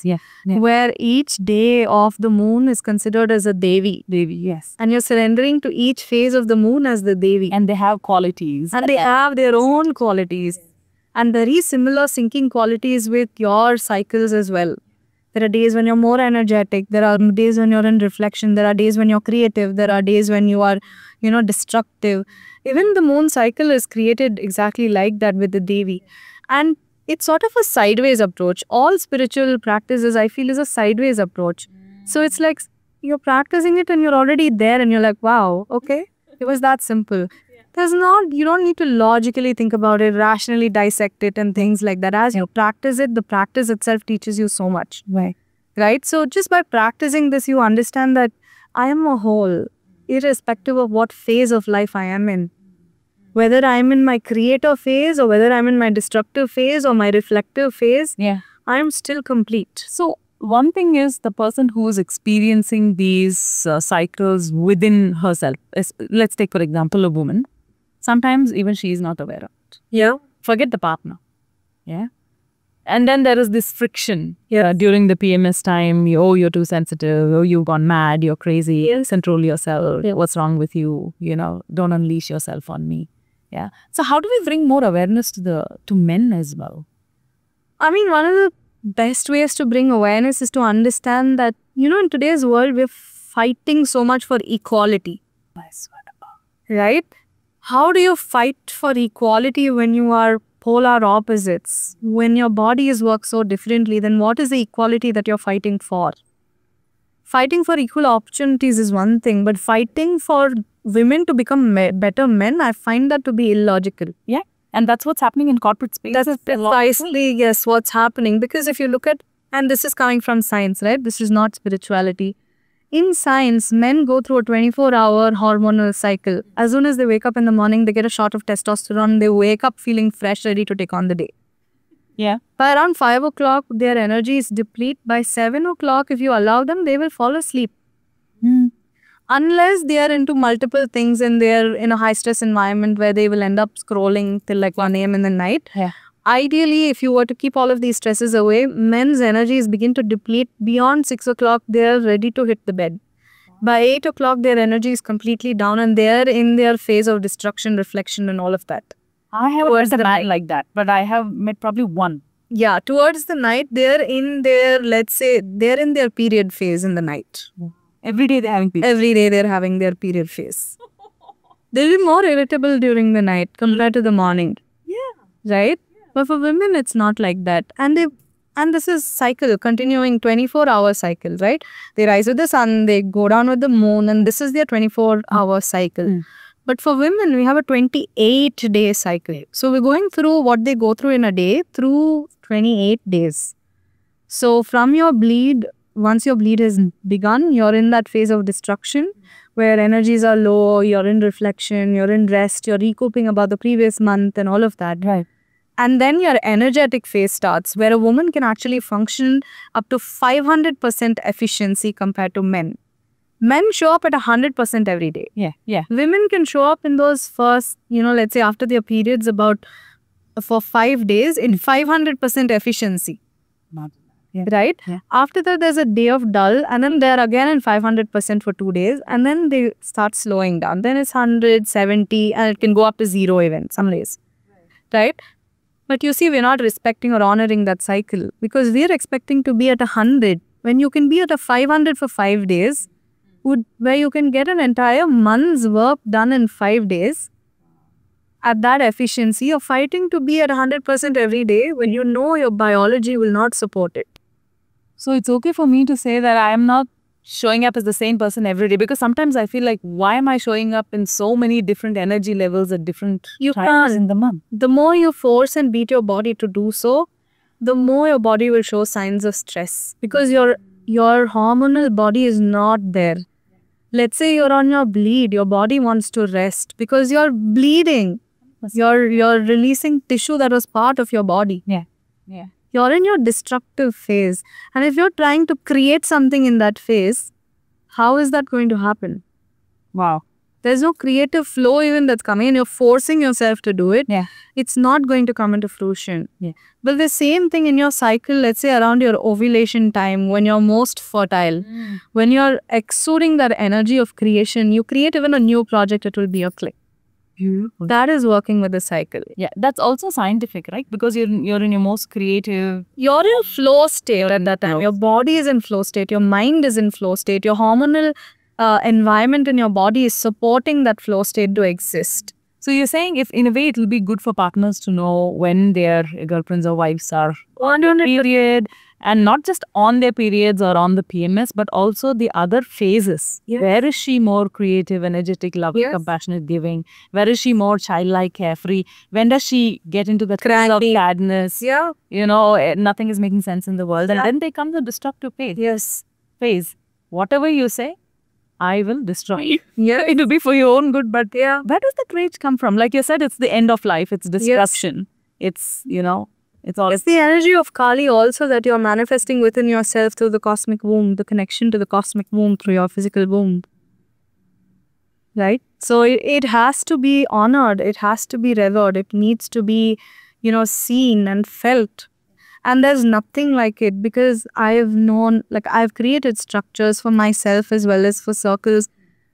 where each day of the moon is considered as a Devi. Devi, yes. And you're surrendering to each phase of the moon as the Devi. And they have qualities. And they have their own qualities. And very similar syncing qualities with your cycles as well. There are days when you're more energetic. There are days when you're in reflection. There are days when you're creative. There are days when you are, destructive. Even the moon cycle is created exactly like that with the Devi. And it's sort of a sideways approach. All spiritual practices, I feel, is a sideways approach. So it's like you're practicing it and you're already there and you're like, wow, okay, it was that simple. You don't need to logically think about it, rationally dissect it and things like that. As you practice it, the practice itself teaches you so much. Right? So just by practicing this, you understand that I am a whole, irrespective of what phase of life I am in. Whether I'm in my creator phase or whether I'm in my destructive phase or my reflective phase, I'm still complete. So one thing is the person who is experiencing these cycles within herself. Let's take, for example, a woman. Sometimes even she is not aware of it. Forget the partner. And then there is this friction during the PMS time. You're too sensitive. Oh, you've gone mad. You're crazy. Control yourself. What's wrong with you? Don't unleash yourself on me. So how do we bring more awareness to men as well? I mean, one of the best ways to bring awareness is to understand that, in today's world, we're fighting so much for equality. Right? How do you fight for equality when you are polar opposites? When your bodies work so differently, then what is the equality that you're fighting for? Fighting for equal opportunities is one thing, but fighting for women to become better men, I find that to be illogical. And that's what's happening in corporate space. That is precisely, what's happening. Because if you look at, and this is coming from science, right? This is not spirituality. In science, men go through a 24-hour hormonal cycle. As soon as they wake up in the morning, they get a shot of testosterone. They wake up feeling fresh, ready to take on the day. By around 5 o'clock, their energy is depleted. By 7 o'clock, if you allow them, they will fall asleep. Unless they are into multiple things and they are in a high-stress environment where they will end up scrolling till like 1 a.m. in the night. Ideally, if you were to keep all of these stresses away, men's energies begin to deplete. Beyond 6 o'clock, they are ready to hit the bed. By 8 o'clock, their energy is completely down and they are in their phase of destruction, reflection and all of that. I haven't met a man like that, but I have met probably one. Towards the night, they're in their, they're in their period phase in the night. Every day they're having period. Every day they're having their period phase. They'll be more irritable during the night compared to the morning. Right? But for women, it's not like that. And this is cycle, continuing 24-hour cycle, right? They rise with the sun, they go down with the moon, and this is their 24-hour cycle. But for women, we have a 28-day cycle. So we're going through what they go through in a day through 28 days. So from your bleed, once your bleed has begun, you're in that phase of destruction where energies are low, you're in reflection, you're in rest, you're recouping about the previous month and all of that. And then your energetic phase starts where a woman can actually function up to 500% efficiency compared to men. Men show up at 100% every day. Women can show up in those first, let's say after their periods for 5 days in 500% efficiency. Right? After that, there's a day of dull and then they're again in 500% for 2 days and then they start slowing down. Then it's 100, 70 and it can go up to 0 even some days. Right? But you see, we're not respecting or honoring that cycle because we're expecting to be at 100 when you can be at a 500 for 5 days, where you can get an entire month's work done in 5 days. At that efficiency, you're fighting to be at 100% every day when you know your biology will not support it. So it's okay for me to say that I am not showing up as the same person every day because sometimes I feel like, why am I showing up in so many different energy levels at different times in the month? The more you force and beat your body to do so, the more your body will show signs of stress because your hormonal body is not there. Let's say you're on your bleed, your body wants to rest because you're bleeding. You're releasing tissue that was part of your body. You're in your destructive phase. And if you're trying to create something in that phase, how is that going to happen? Wow. There's no creative flow even that's coming and you're forcing yourself to do it. It's not going to come into fruition. But the same thing in your cycle, let's say around your ovulation time, when you're most fertile, when you're exuding that energy of creation, you create even a new project, it will be a click. Beautiful. That is working with the cycle. Yeah, that's also scientific, right? Because you're in your most creative. You're in flow state at that time. Your body is in flow state. Your mind is in flow state. Your hormonal environment in your body is supporting that flow state to exist. So you're saying, if in a way, it will be good for partners to know when their girlfriends or wives are on their period, and not just on their periods or on the PMS, but also the other phases. Yes. Where is she more creative, energetic, loving, Yes. compassionate, giving? Where is she more childlike, carefree? When does she get into the throes of Cranky. sadness? Yeah. Nothing is making sense in the world. And Yeah. then they come to destructive Yes. phase. Whatever you say, I will destroy you. Yeah. It will be for your own good, but Yeah. where does that rage come from? Like you said, it's the end of life. It's destruction. It's, it's all. It's the energy of Kali also that you're manifesting within yourself through the cosmic womb, the connection to the cosmic womb through your physical womb. Right? So it has to be honored. It has to be revered. It needs to be, seen and felt. And there's nothing like it, because I've created structures for myself as well as for circles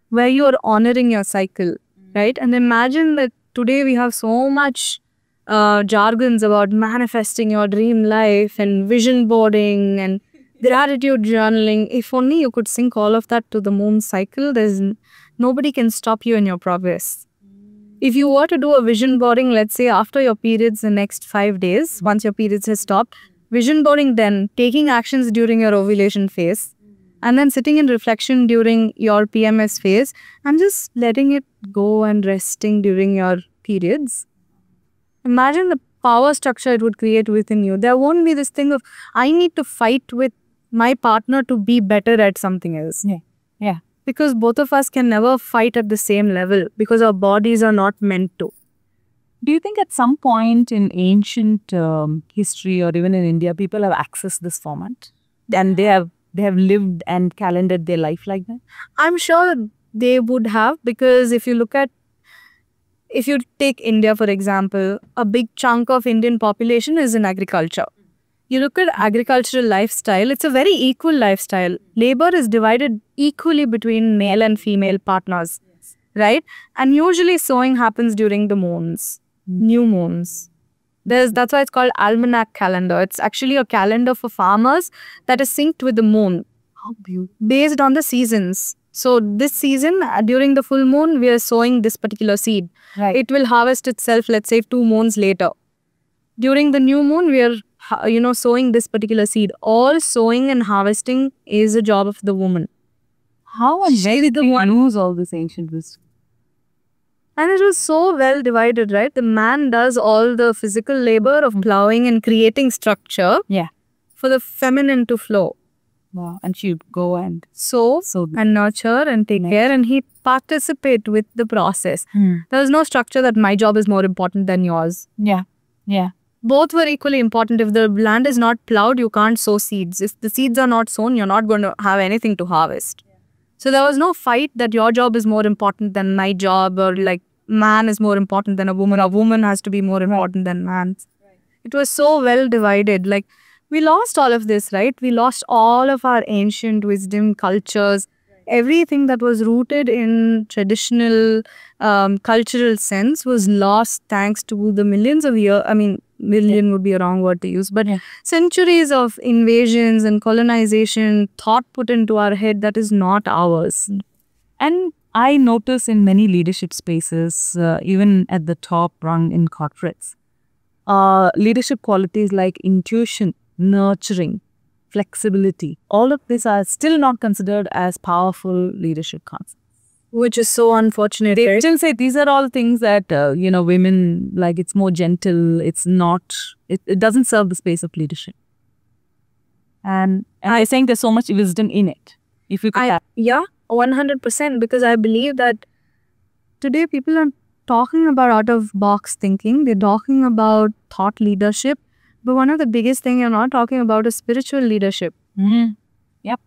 where you're honoring your cycle, right? And imagine that today we have so much jargons about manifesting your dream life and vision boarding and gratitude journaling. If only you could sync all of that to the moon cycle, nobody can stop you in your progress. If you were to do a vision boarding, let's say after your periods the next 5 days, once your periods have stopped, vision boarding then, taking actions during your ovulation phase, and then sitting in reflection during your PMS phase, and just letting it go and resting during your periods. Imagine the power structure it would create within you. There won't be this thing of, I need to fight with my partner to be better at something else. Yeah. Because both of us can never fight at the same level, because our bodies are not meant to. Do you think at some point in ancient history or even in India, people have accessed this format and they have lived and calendared their life like that? I'm sure they would have, because if you take India, for example, a big chunk of Indian population is in agriculture. You look at agricultural lifestyle, it's a very equal lifestyle. Labor is divided equally between male and female partners, right? And usually sowing happens during the moons, new moons. That's why it's called almanac calendar. It's actually a calendar for farmers that is synced with the moon. How beautiful. Based on the seasons. So this season, during the full moon, we are sowing this particular seed. Right. It will harvest itself, let's say, 2 moons later. During the new moon, we are, sowing this particular seed. All sowing and harvesting is a job of the woman. How and where did the one knows all this ancient wisdom? And it was so well divided, right? The man does all the physical labor of plowing and creating structure. Yeah. For the feminine to flow. Wow. And she'd go and sow and nurture and take care, and he participate with the process. There was no structure that my job is more important than yours. Yeah. Both were equally important. If the land is not plowed, you can't sow seeds. If the seeds are not sown, you're not going to have anything to harvest. So there was no fight that your job is more important than my job, or like man is more important than a woman has to be more important than man. It was so well divided. Like, we lost all of this, right? We lost all of our ancient wisdom, cultures, everything that was rooted in traditional cultural sense was lost thanks to the millions of years. I mean, million would be a wrong word to use, but centuries of invasions and colonization, thought put into our head that is not ours. And I notice in many leadership spaces, even at the top rung in corporates, leadership qualities like intuition, nurturing, flexibility, all of these are still not considered as powerful leadership concepts. Which is so unfortunate. They still say these are all things that, women, like, it's more gentle, it's not, it doesn't serve the space of leadership. And I think there's so much wisdom in it. If you could yeah, 100%, because I believe that today people are talking about out-of-box thinking. They're talking about thought leadership. But one of the biggest things you're not talking about is spiritual leadership. Yep.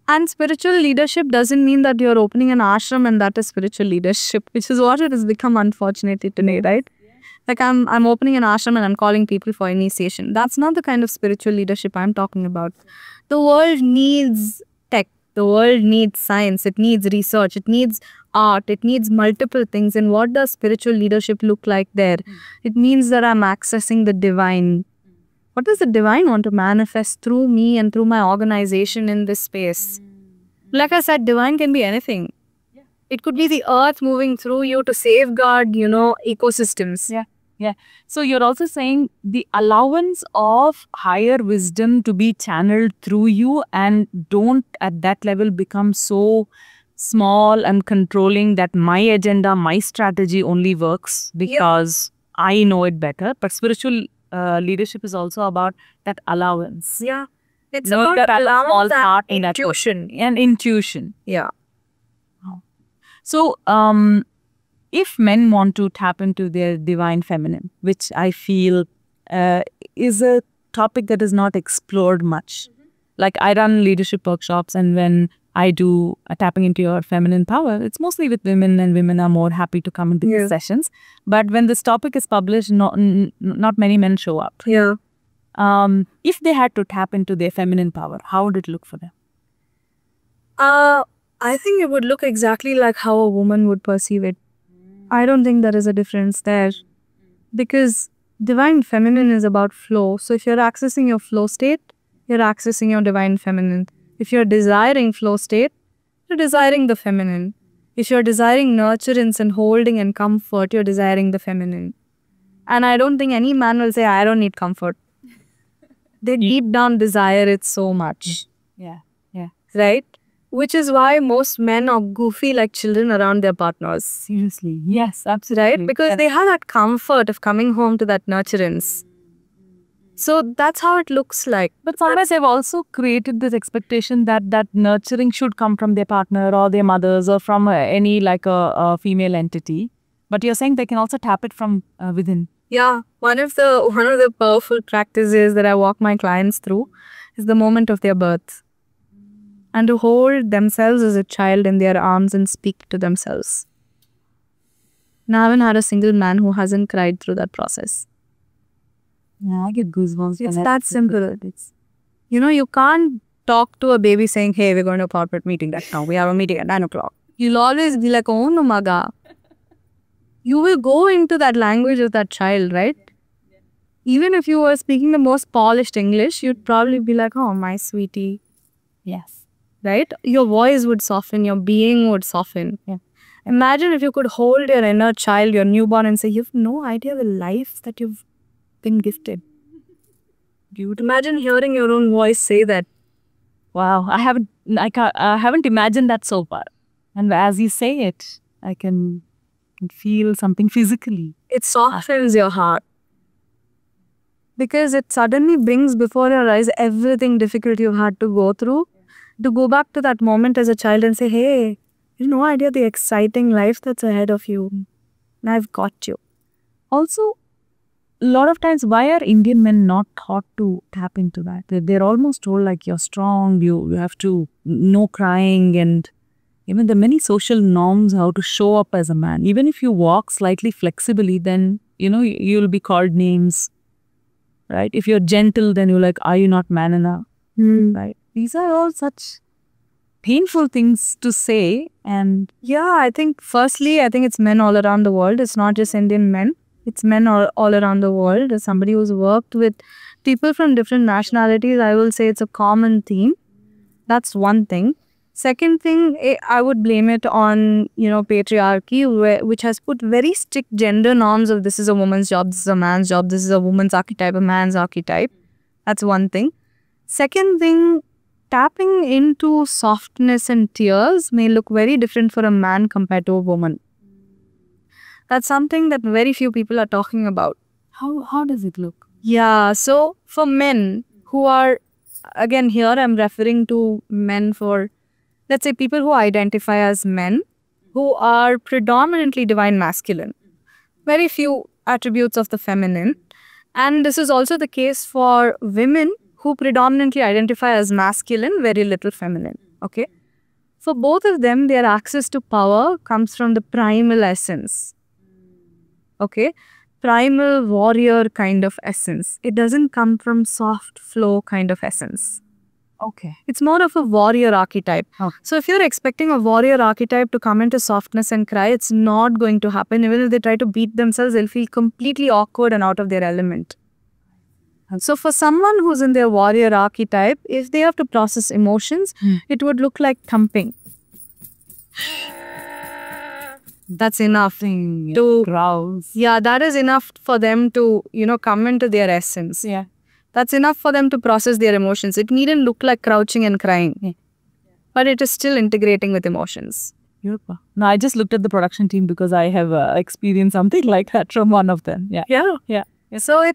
And spiritual leadership doesn't mean that you're opening an ashram and that is spiritual leadership, which is what it has become, unfortunately, today, right? Like, I'm opening an ashram and I'm calling people for initiation. That's not the kind of spiritual leadership I'm talking about. The world needs tech. The world needs science, it needs research, it needs art, it needs multiple things. And what does spiritual leadership look like there? It means that I'm accessing the divine. What does the divine want to manifest through me and through my organization in this space? Like I said, divine can be anything. It could be the earth moving through you to safeguard, ecosystems. Yeah. So you're also saying the allowance of higher wisdom to be channeled through you, and don't at that level become so small and controlling that my agenda, my strategy only works because I know it better. But spiritual leadership is also about that allowance. Yeah. It's Know about that allowance small part and in that intuition. and intuition. Yeah. So, if men want to tap into their divine feminine, which I feel is a topic that is not explored much. Like I run leadership workshops, and when I do tapping into your feminine power, it's mostly with women, and women are more happy to come into these sessions. But when this topic is published, not many men show up. Yeah. If they had to tap into their feminine power, how would it look for them? I think it would look exactly like how a woman would perceive it. I don't think there is a difference there. Because divine feminine is about flow. So if you're accessing your flow state, you're accessing your divine feminine. If you're desiring flow state, you're desiring the feminine. If you're desiring nurturance and holding and comfort, you're desiring the feminine. And I don't think any man will say, I don't need comfort. They deep down desire it so much. Yeah. Right? Which is why most men are goofy like children around their partners. Seriously. Yes, absolutely. Right? Because they have that comfort of coming home to that nurturance. So that's how it looks like. But sometimes they've also created this expectation that nurturing should come from their partner or their mothers or from any like a female entity. But you're saying they can also tap it from within. Yeah. One of the powerful practices that I walk my clients through is the moment of their birth. And to hold themselves as a child in their arms and speak to themselves. Now, I haven't had a single man who hasn't cried through that process. Yeah, I get goosebumps. It's that simple. You can't talk to a baby saying, hey, we're going to a corporate meeting right now. We have a meeting at 9 o'clock. You'll always be like, oh no, maga. You will go into that language of that child, right? Even if you were speaking the most polished English, you'd probably be like, oh, my sweetie. Yes. Right? Your voice would soften, your being would soften. Yeah. Imagine if you could hold your inner child, your newborn, and say, you have no idea the life that you've been gifted. Imagine hearing your own voice say that. Wow, I haven't imagined that so far. And as you say it, I can feel something physically. It softens your heart. Because it suddenly brings before your eyes everything difficult you've had to go through. To go back to that moment as a child and say, hey, you have no idea the exciting life that's ahead of you. And I've got you. Also, a lot of times, why are Indian men not taught to tap into that? They're almost told like you're strong, you have to no crying, and even the many social norms how to show up as a man. Even if you walk slightly flexibly, then you'll be called names. Right? If you're gentle, then you're like, are you not man enough? Right? These are all such painful things to say. And yeah, I think it's men all around the world. It's not just Indian men. It's men all around the world. As somebody who's worked with people from different nationalities, I will say it's a common theme. That's one thing. Second thing, I would blame it on, patriarchy, which has put very strict gender norms of this is a woman's job, this is a man's job, this is a woman's archetype, a man's archetype. That's one thing. Second thing, tapping into softness and tears may look very different for a man compared to a woman. That's something that very few people are talking about. How does it look? Yeah, so for men who are, again here I'm referring to men for, let's say people who identify as men, who are predominantly divine masculine. Very few attributes of the feminine. And this is also the case for women who predominantly identify as masculine, very little feminine. Okay. For both of them, their access to power comes from the primal essence. Okay. Primal warrior kind of essence. It doesn't come from soft flow kind of essence. Okay. It's more of a warrior archetype. Oh. So if you're expecting a warrior archetype to come into softness and cry, it's not going to happen. Even if they try to beat themselves, they'll feel completely awkward and out of their element. So for someone who's in their warrior archetype, if they have to process emotions, it would look like thumping. That's enough to growls. Yeah, that is enough for them to, come into their essence. Yeah. That's enough for them to process their emotions. It needn't look like crouching and crying, but it is still integrating with emotions. Beautiful. No, I just looked at the production team because I have experienced something like that from one of them. Yeah. Yeah. So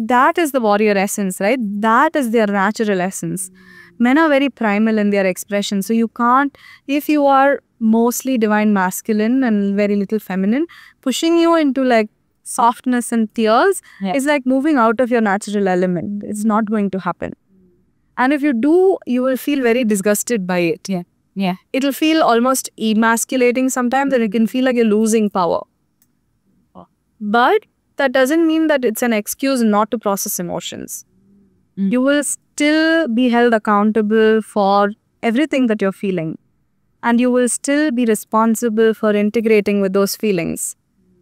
that is the warrior essence, right? That is their natural essence. Men are very primal in their expression. So you can't, if you are mostly divine masculine and very little feminine, pushing you into like softness and tears is like moving out of your natural element. It's not going to happen. And if you do, you will feel very disgusted by it. Yeah. It'll feel almost emasculating sometimes, and it can feel like you're losing power. But that doesn't mean that it's an excuse not to process emotions. You will still be held accountable for everything that you're feeling. And you will still be responsible for integrating with those feelings.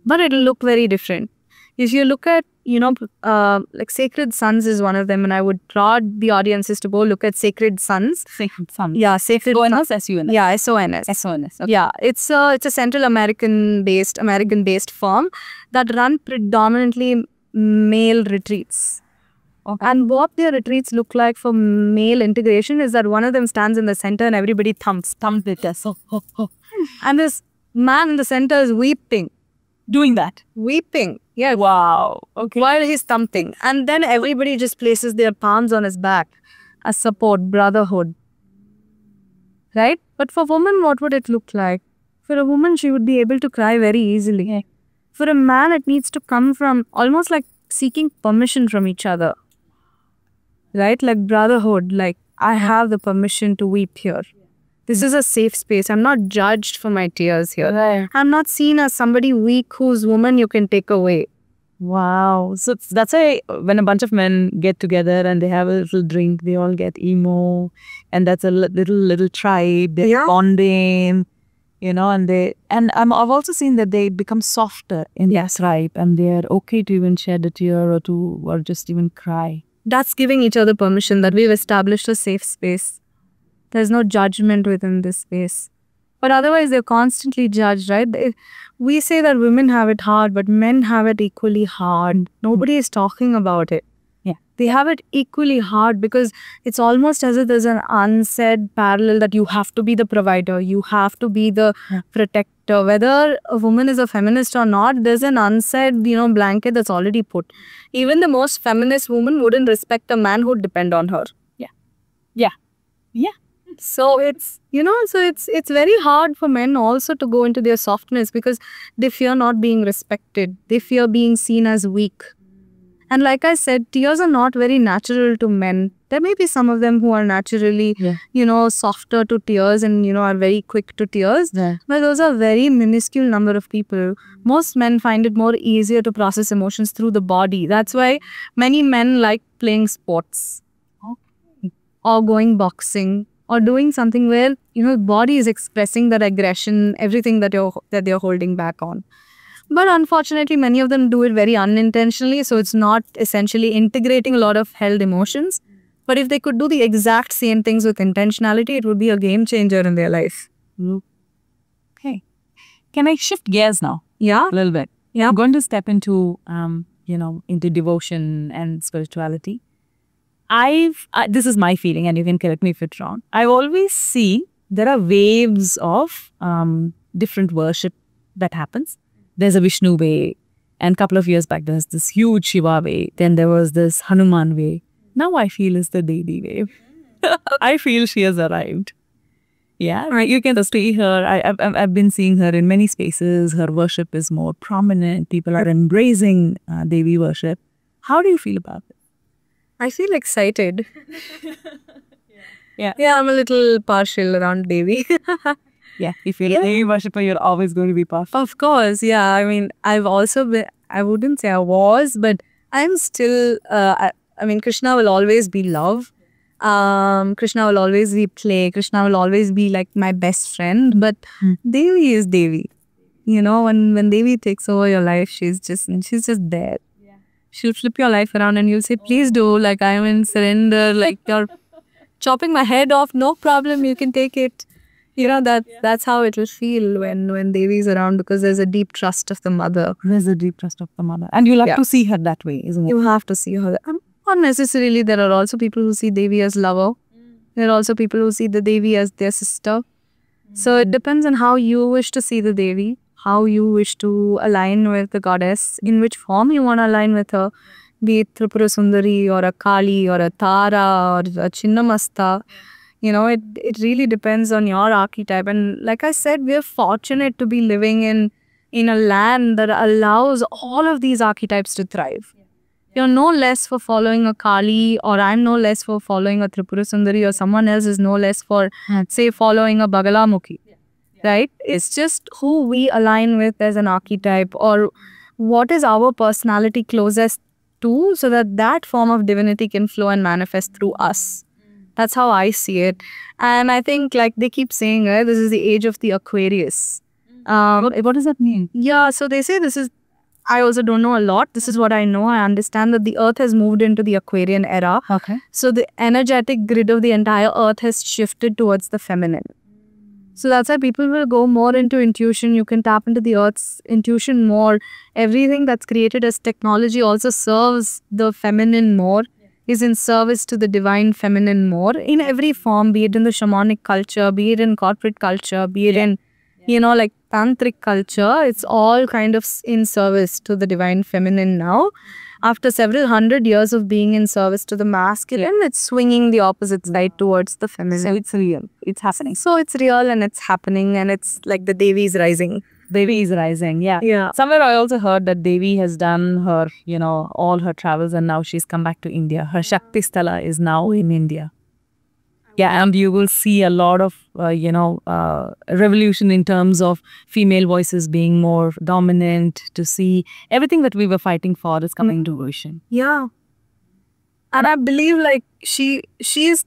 But it'll look very different. If you look at, like Sacred Sons is one of them, and I would draw the audiences to go look at Sacred Sons. Sacred Sons. Yeah, Sacred Sons. S-U-N-S. Yeah, S-O-N-S. S-O-N-S. Okay. Yeah, it's a Central American-based firm that run predominantly male retreats. Okay. And what their retreats look like for male integration is that one of them stands in the center and everybody thumps with us. And this man in the center is weeping. Doing that? Weeping. Yeah. Wow. Okay. While he's thumping. And then everybody just places their palms on his back as support, brotherhood. Right? But for women, what would it look like? For a woman, she would be able to cry very easily. Yeah. For a man, it needs to come from almost like seeking permission from each other. Right? Like brotherhood, like I have the permission to weep here. This is a safe space. I'm not judged for my tears here. Right. I'm not seen as somebody weak whose woman you can take away. Wow. So that's why when a bunch of men get together and they have a little drink, they all get emo. And that's a little tribe. They're bonding, and I've also seen that they become softer in their tribe and they're okay to even shed a tear or just even cry. That's giving each other permission that we've established a safe space. There's no judgment within this space. But otherwise, they're constantly judged, right? We say that women have it hard, but men have it equally hard. Nobody is talking about it. Yeah. They have it equally hard because it's almost as if there's an unsaid parallel that you have to be the provider, you have to be the protector. Whether a woman is a feminist or not, there's an unsaid, blanket that's already put. Even the most feminist woman wouldn't respect a man who'd depend on her. Yeah. So it's, it's very hard for men also to go into their softness because they fear not being respected. They fear being seen as weak. And like I said, tears are not very natural to men. There may be some of them who are naturally, softer to tears and, are very quick to tears. Yeah. But those are very minuscule number of people. Most men find it more easier to process emotions through the body. That's why many men like playing sports. Or going boxing. Or doing something where, body is expressing that aggression, everything that they're holding back on. But unfortunately, many of them do it very unintentionally. So it's not essentially integrating a lot of held emotions. But if they could do the exact same things with intentionality, it would be a game changer in their life. Okay. Can I shift gears now? Yeah. A little bit. Yeah. I'm going to step into, into devotion and spirituality. This is my feeling, and you can correct me if it's wrong. I've always seen there are waves of different worship that happens. There's a Vishnu way, and a couple of years back, there's this huge Shiva way. Then there was this Hanuman way. Now I feel it's the Devi wave. I feel she has arrived. Yeah, right. You can see her. I've been seeing her in many spaces. Her worship is more prominent. People are embracing Devi worship. How do you feel about it? I feel excited. Yeah, I'm a little partial around Devi. Yeah, if you're a Devi worshipper, you're always going to be partial. Of course, yeah. I mean, I've also been, I wouldn't say I was, but I'm still, Krishna will always be love. Krishna will always be play. Krishna will always be like my best friend. But Devi is Devi. You know, when Devi takes over your life, she's just there. She'll flip your life around and you'll say, please do, like I am in surrender, like you're chopping my head off, no problem, you can take it. You know, that's how it will feel when Devi is around, because there's a deep trust of the mother. There's a deep trust of the mother. And you'll have to see her that way, isn't it? You have to see her. Not necessarily. There are also people who see Devi as lover. There are also people who see the Devi as their sister. So it depends on how you wish to see the Devi, how you wish to align with the goddess, in which form you want to align with her, be it Tripura Sundari or a Kali or a Tara or a Chinnamasta. You know, it really depends on your archetype. And like I said, we're fortunate to be living in a land that allows all of these archetypes to thrive. You're no less for following a Kali, or I'm no less for following a Tripura Sundari, or someone else is no less for, say, following a Bagalamukhi. Right? It's just who we align with as an archetype, or what is our personality closest to, so that form of divinity can flow and manifest through us. That's how I see it. And I think, like they keep saying, right, this is the age of the Aquarius. What does that mean? Yeah, so they say this is, I also don't know a lot. This is what I know. I understand that the earth has moved into the Aquarian era. Okay. So the energetic grid of the entire earth has shifted towards the feminine. So that's why people will go more into intuition. You can tap into the earth's intuition more. Everything that's created as technology also serves the feminine more, is in service to the divine feminine more, in every form, be it in the shamanic culture, be it in corporate culture, be it in, you know, like tantric culture. It's all kind of in service to the divine feminine now. After several hundred years of being in service to the masculine, it's swinging the opposite side towards the feminine. So it's real. It's happening. So it's real and it's happening, and it's like the Devi is rising. Devi is rising, yeah. Yeah. Somewhere I also heard that Devi has done her, you know, all her travels and now she's come back to India. Her Shakti Sthala is now in India. Yeah, and you will see a lot of, revolution in terms of female voices being more dominant, to see everything that we were fighting for is coming to fruition. Yeah. And I believe like she is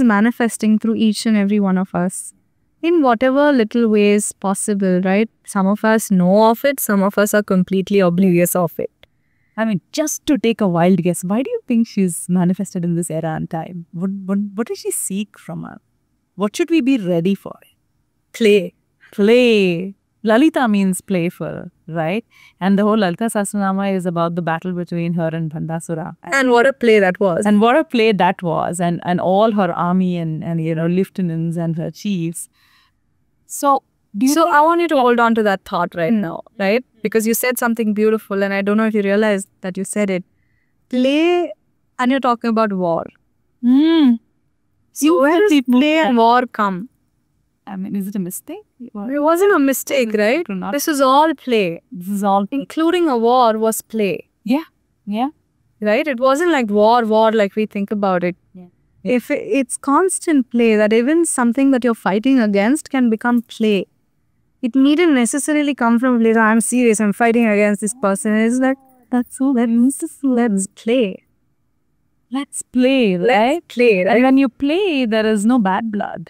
manifesting through each and every one of us in whatever little ways possible, right? Some of us know of it, some of us are completely oblivious of it. I mean, just to take a wild guess, why do you think she's manifested in this era and time? What does she seek from us? What should we be ready for? Play. Play. Lalita means playful, right? And the whole Lalita Sahasranama is about the battle between her and Bhandasura. And what a play that was. And what a play that was. And all her army and lieutenants and her chiefs. So I want you to hold on to that thought right now, right? Because you said something beautiful, and I don't know if you realized that you said it. Play, and you're talking about war. So where does play and war come? I mean, is it a mistake? It wasn't a mistake, right? This is all play. This is all, including a war, was play. Yeah. Right? It wasn't like war like we think about it. Yeah. If it's constant play, that even something that you're fighting against can become play. It needn't necessarily come from, I'm serious, I'm fighting against this person. It's like, let's play. Let's play, right? Let's play, right? And when you play, there is no bad blood.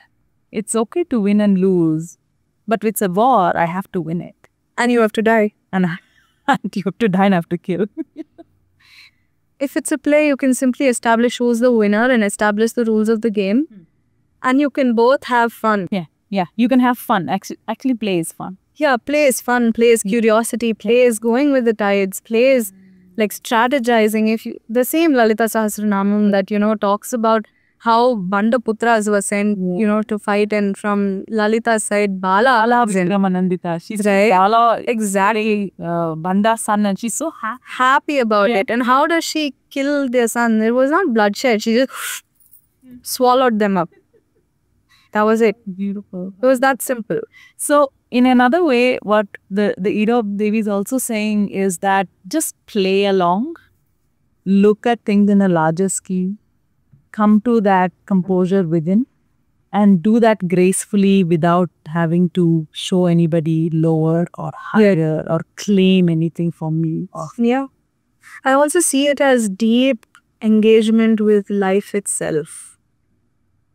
It's okay to win and lose. But with a war, I have to win it. And you have to die. And you have to die and I have to kill. If it's a play, you can simply establish who's the winner and establish the rules of the game. And you can both have fun. Yeah, you can have fun. Actually, play is fun. Yeah, play is fun. Play is curiosity. Play is going with the tides. Play is like strategizing. The same Lalita Sahasranamam that, talks about how Bandaputras were sent, to fight, and from Lalita's side, Bala Vikramanandita. She's right. Bala, exactly. Banda's son, and she's so happy about it. And how does she kill their son? It was not bloodshed. She just swallowed them up. That was it. Beautiful. It was that simple. So, in another way, what the Era of Devi is also saying is that just play along, look at things in a larger scheme, come to that composure within, and do that gracefully without having to show anybody lower or higher or claim anything from me. Yeah. I also see it as deep engagement with life itself.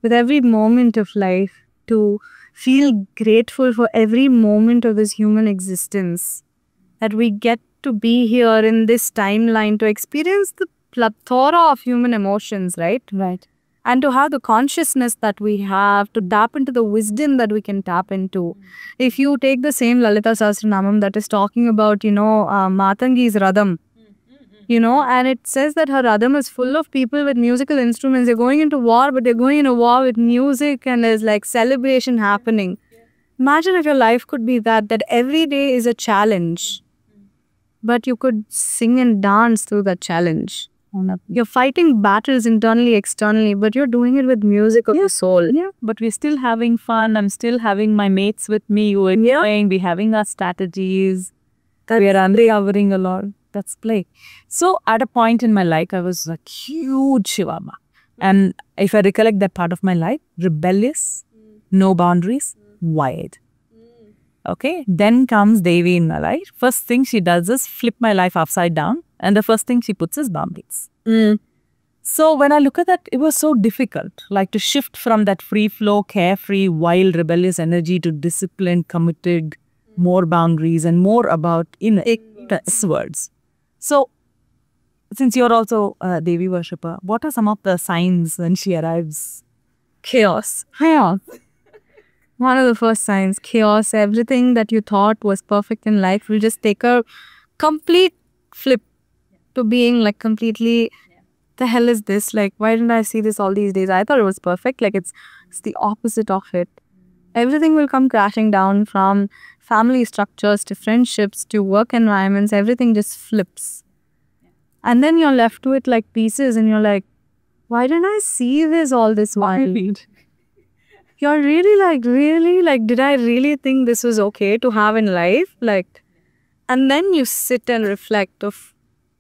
With every moment of life, to feel grateful for every moment of this human existence. That we get to be here in this timeline to experience the plethora of human emotions, right? Right. And to have the consciousness that we have, to tap into the wisdom that we can tap into. If you take the same Lalita Sahasranamam that is talking about, Matangi's Radham, and it says that her Radham is full of people with musical instruments. They're going into war, but they're going into war with music and there's like celebration happening. Imagine if your life could be that every day is a challenge, but you could sing and dance through that challenge. You're fighting battles internally, externally, but you're doing it with music of the soul. Yeah, but we're still having fun. I'm still having my mates with me. We're playing, we're having our strategies. We're uncovering a lot. That's play. So at a point in my life, I was a huge Shivama. And if I recollect that part of my life, rebellious, no boundaries, wild. Okay, then comes Devi in my life. First thing she does is flip my life upside down. And the first thing she puts is boundaries. So when I look at that, it was so difficult. Like to shift from that free flow, carefree, wild, rebellious energy to disciplined, committed, more boundaries and more about words. So since you're also a Devi worshipper, what are some of the signs when she arrives? Chaos. One of the first signs, chaos. Everything that you thought was perfect in life will just take a complete flip to being like completely, the hell is this? Like, why didn't I see this all these days? I thought it was perfect. Like, it's the opposite of it. Everything will come crashing down, from family structures to friendships to work environments. Everything just flips. And then you're left to it like pieces and you're like, why didn't I see this all this while? You're really like, did I really think this was okay to have in life? Like, and then you sit and reflect of,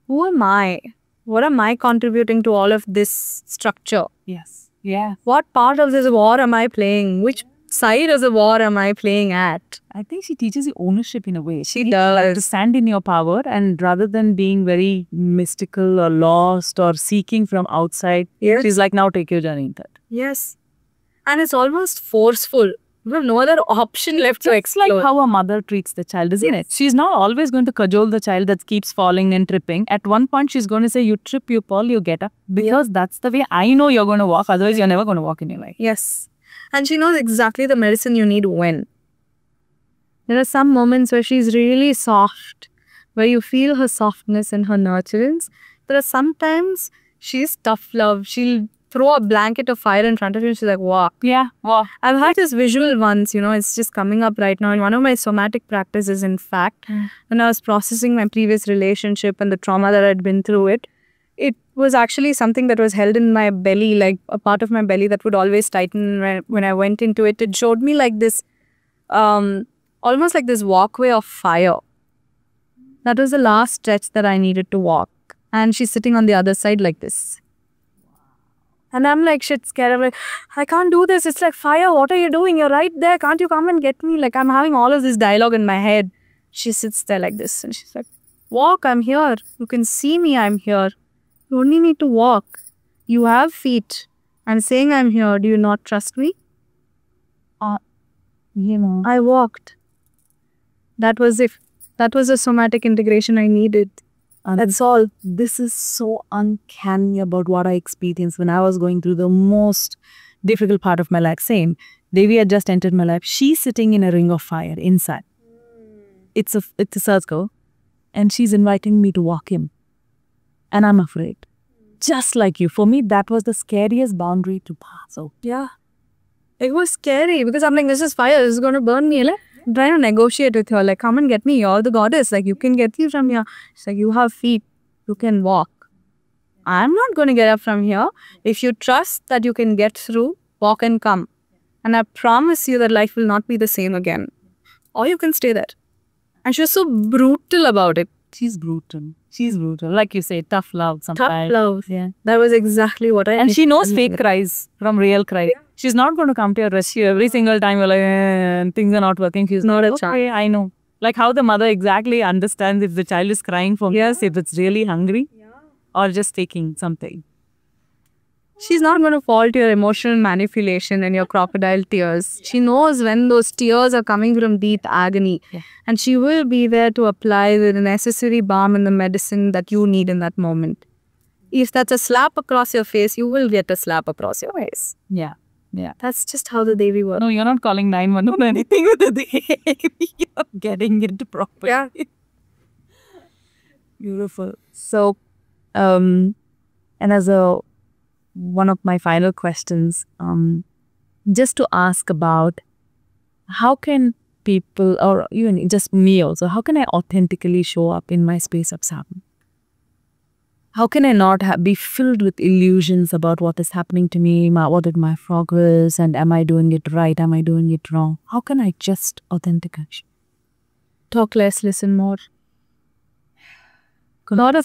who am I? What am I contributing to all of this structure? Yes. Yeah. What part of this war am I playing? Which side of the war am I playing at? I think she teaches you ownership in a way. She does. To stand in your power, and rather than being very mystical or lost or seeking from outside, she's like, now take your journey in that. Yes. And it's almost forceful. You have no other option left to explore. It's like how a mother treats the child, isn't it? She's not always going to cajole the child that keeps falling and tripping. At one point, she's going to say, you trip, you fall, you get up. Because that's the way I know you're going to walk. Otherwise, you're never going to walk in your life. Yes. And she knows exactly the medicine you need when. There are some moments where she's really soft, where you feel her softness and her nurturance. There are sometimes she's tough love. She'll throw a blanket of fire in front of you and she's like, wow. Yeah, wow. I've had this visual once, it's just coming up right now. In one of my somatic practices, in fact, when I was processing my previous relationship and the trauma that I'd been through it was actually something that was held in my belly, like a part of my belly that would always tighten when I went into it. It showed me like this, almost like this walkway of fire. That was the last stretch that I needed to walk. And she's sitting on the other side like this. And I'm like, shit scared. I'm like, I can't do this. It's like, fire, what are you doing? You're right there. Can't you come and get me? Like, I'm having all of this dialogue in my head. She sits there like this and she's like, walk, I'm here. You can see me, I'm here. You only need to walk. You have feet. I'm saying I'm here. Do you not trust me? I walked. That was it. That was a somatic integration I needed. That's all. This is so uncanny about what I experienced when I was going through the most difficult part of my life. Same. Devi had just entered my life. She's sitting in a ring of fire inside. It's a circle. And she's inviting me to walk in. And I'm afraid. Just like you. For me, that was the scariest boundary to pass. So, yeah. It was scary because I'm like, this is fire. This is going to burn me. Like, I'm trying to negotiate with her. Like, come and get me. You're the goddess. Like, you can get me from here. She's like, you have feet. You can walk. I'm not going to get up from here. If you trust that you can get through, walk and come. And I promise you that life will not be the same again. Or you can stay there. And she was so brutal about it. She's brutal. She's brutal. Like you say, tough love sometimes. Tough love. Yeah. That was exactly what I... And she knows fake cries from real cries. Yeah. She's not going to come to your rescue every single time you're like, things are not working. She's not a okay, chance. I know. Like how the mother exactly understands if the child is crying for yes, if it's really hungry or just taking something. She's not going to fall to your emotional manipulation and your crocodile tears. She knows when those tears are coming from deep agony. And she will be there to apply the necessary balm and the medicine that you need in that moment. If that's a slap across your face, you will get a slap across your face. Yeah. That's just how the Devi works. No, you're not calling 911 or anything with the Devi. You're getting it properly. Yeah. Beautiful. So, and as one of my final questions, just to ask about how can people, or even just me also, how can I authentically show up in my space of sadhana? How can I not be filled with illusions about what is happening to me, what is my progress, and am I doing it right, am I doing it wrong? How can I just authentically talk less, listen more? A lot of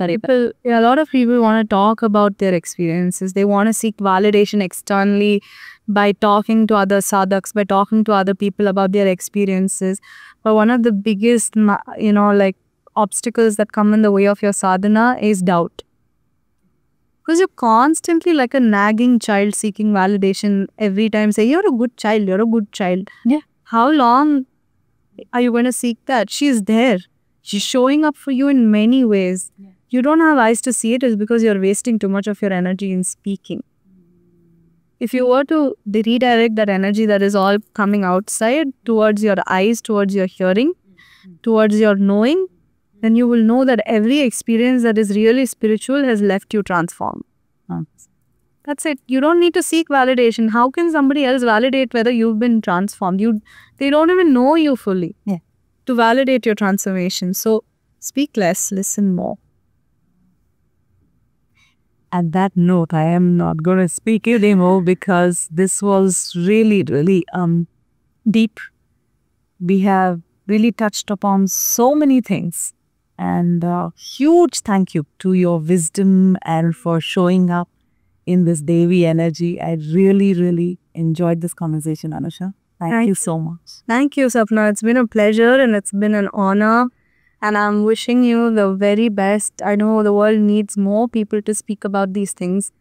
people want to talk about their experiences. They want to seek validation externally by talking to other sadhaks, by talking to other people about their experiences. But one of the biggest, obstacles that come in the way of your sadhana is doubt. Because you're constantly like a nagging child seeking validation every time. Say, you're a good child, you're a good child. Yeah. How long are you going to seek that? She's there. She's showing up for you in many ways. Yeah. You don't have eyes to see it is because you're wasting too much of your energy in speaking. If you were to redirect that energy that is all coming outside towards your eyes, towards your hearing, towards your knowing, then you will know that every experience that is really spiritual has left you transformed. That's it. You don't need to seek validation. How can somebody else validate whether you've been transformed? They don't even know you fully. Yeah. To validate your transformation. So speak less, listen more. At that note, I am not going to speak anymore because this was really, really deep. We have really touched upon so many things. And huge thank you to your wisdom and for showing up in this Devi energy. I really, really enjoyed this conversation, Anusha. Thank you so much. Thank you, Sapna. It's been a pleasure and it's been an honor. And I'm wishing you the very best. I know the world needs more people to speak about these things.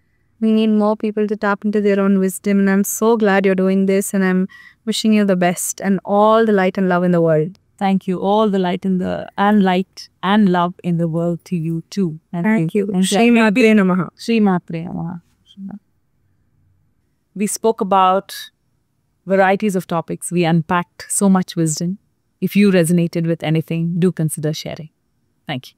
We need more people to tap into their own wisdom. And I'm so glad you're doing this. And I'm wishing you the best and all the light and love in the world. Thank you. All the light and love in the world to you too. Thank you. Shri Matre Namaha. Shri Matre Namaha. We spoke about varieties of topics. We unpacked so much wisdom. If you resonated with anything, do consider sharing. Thank you.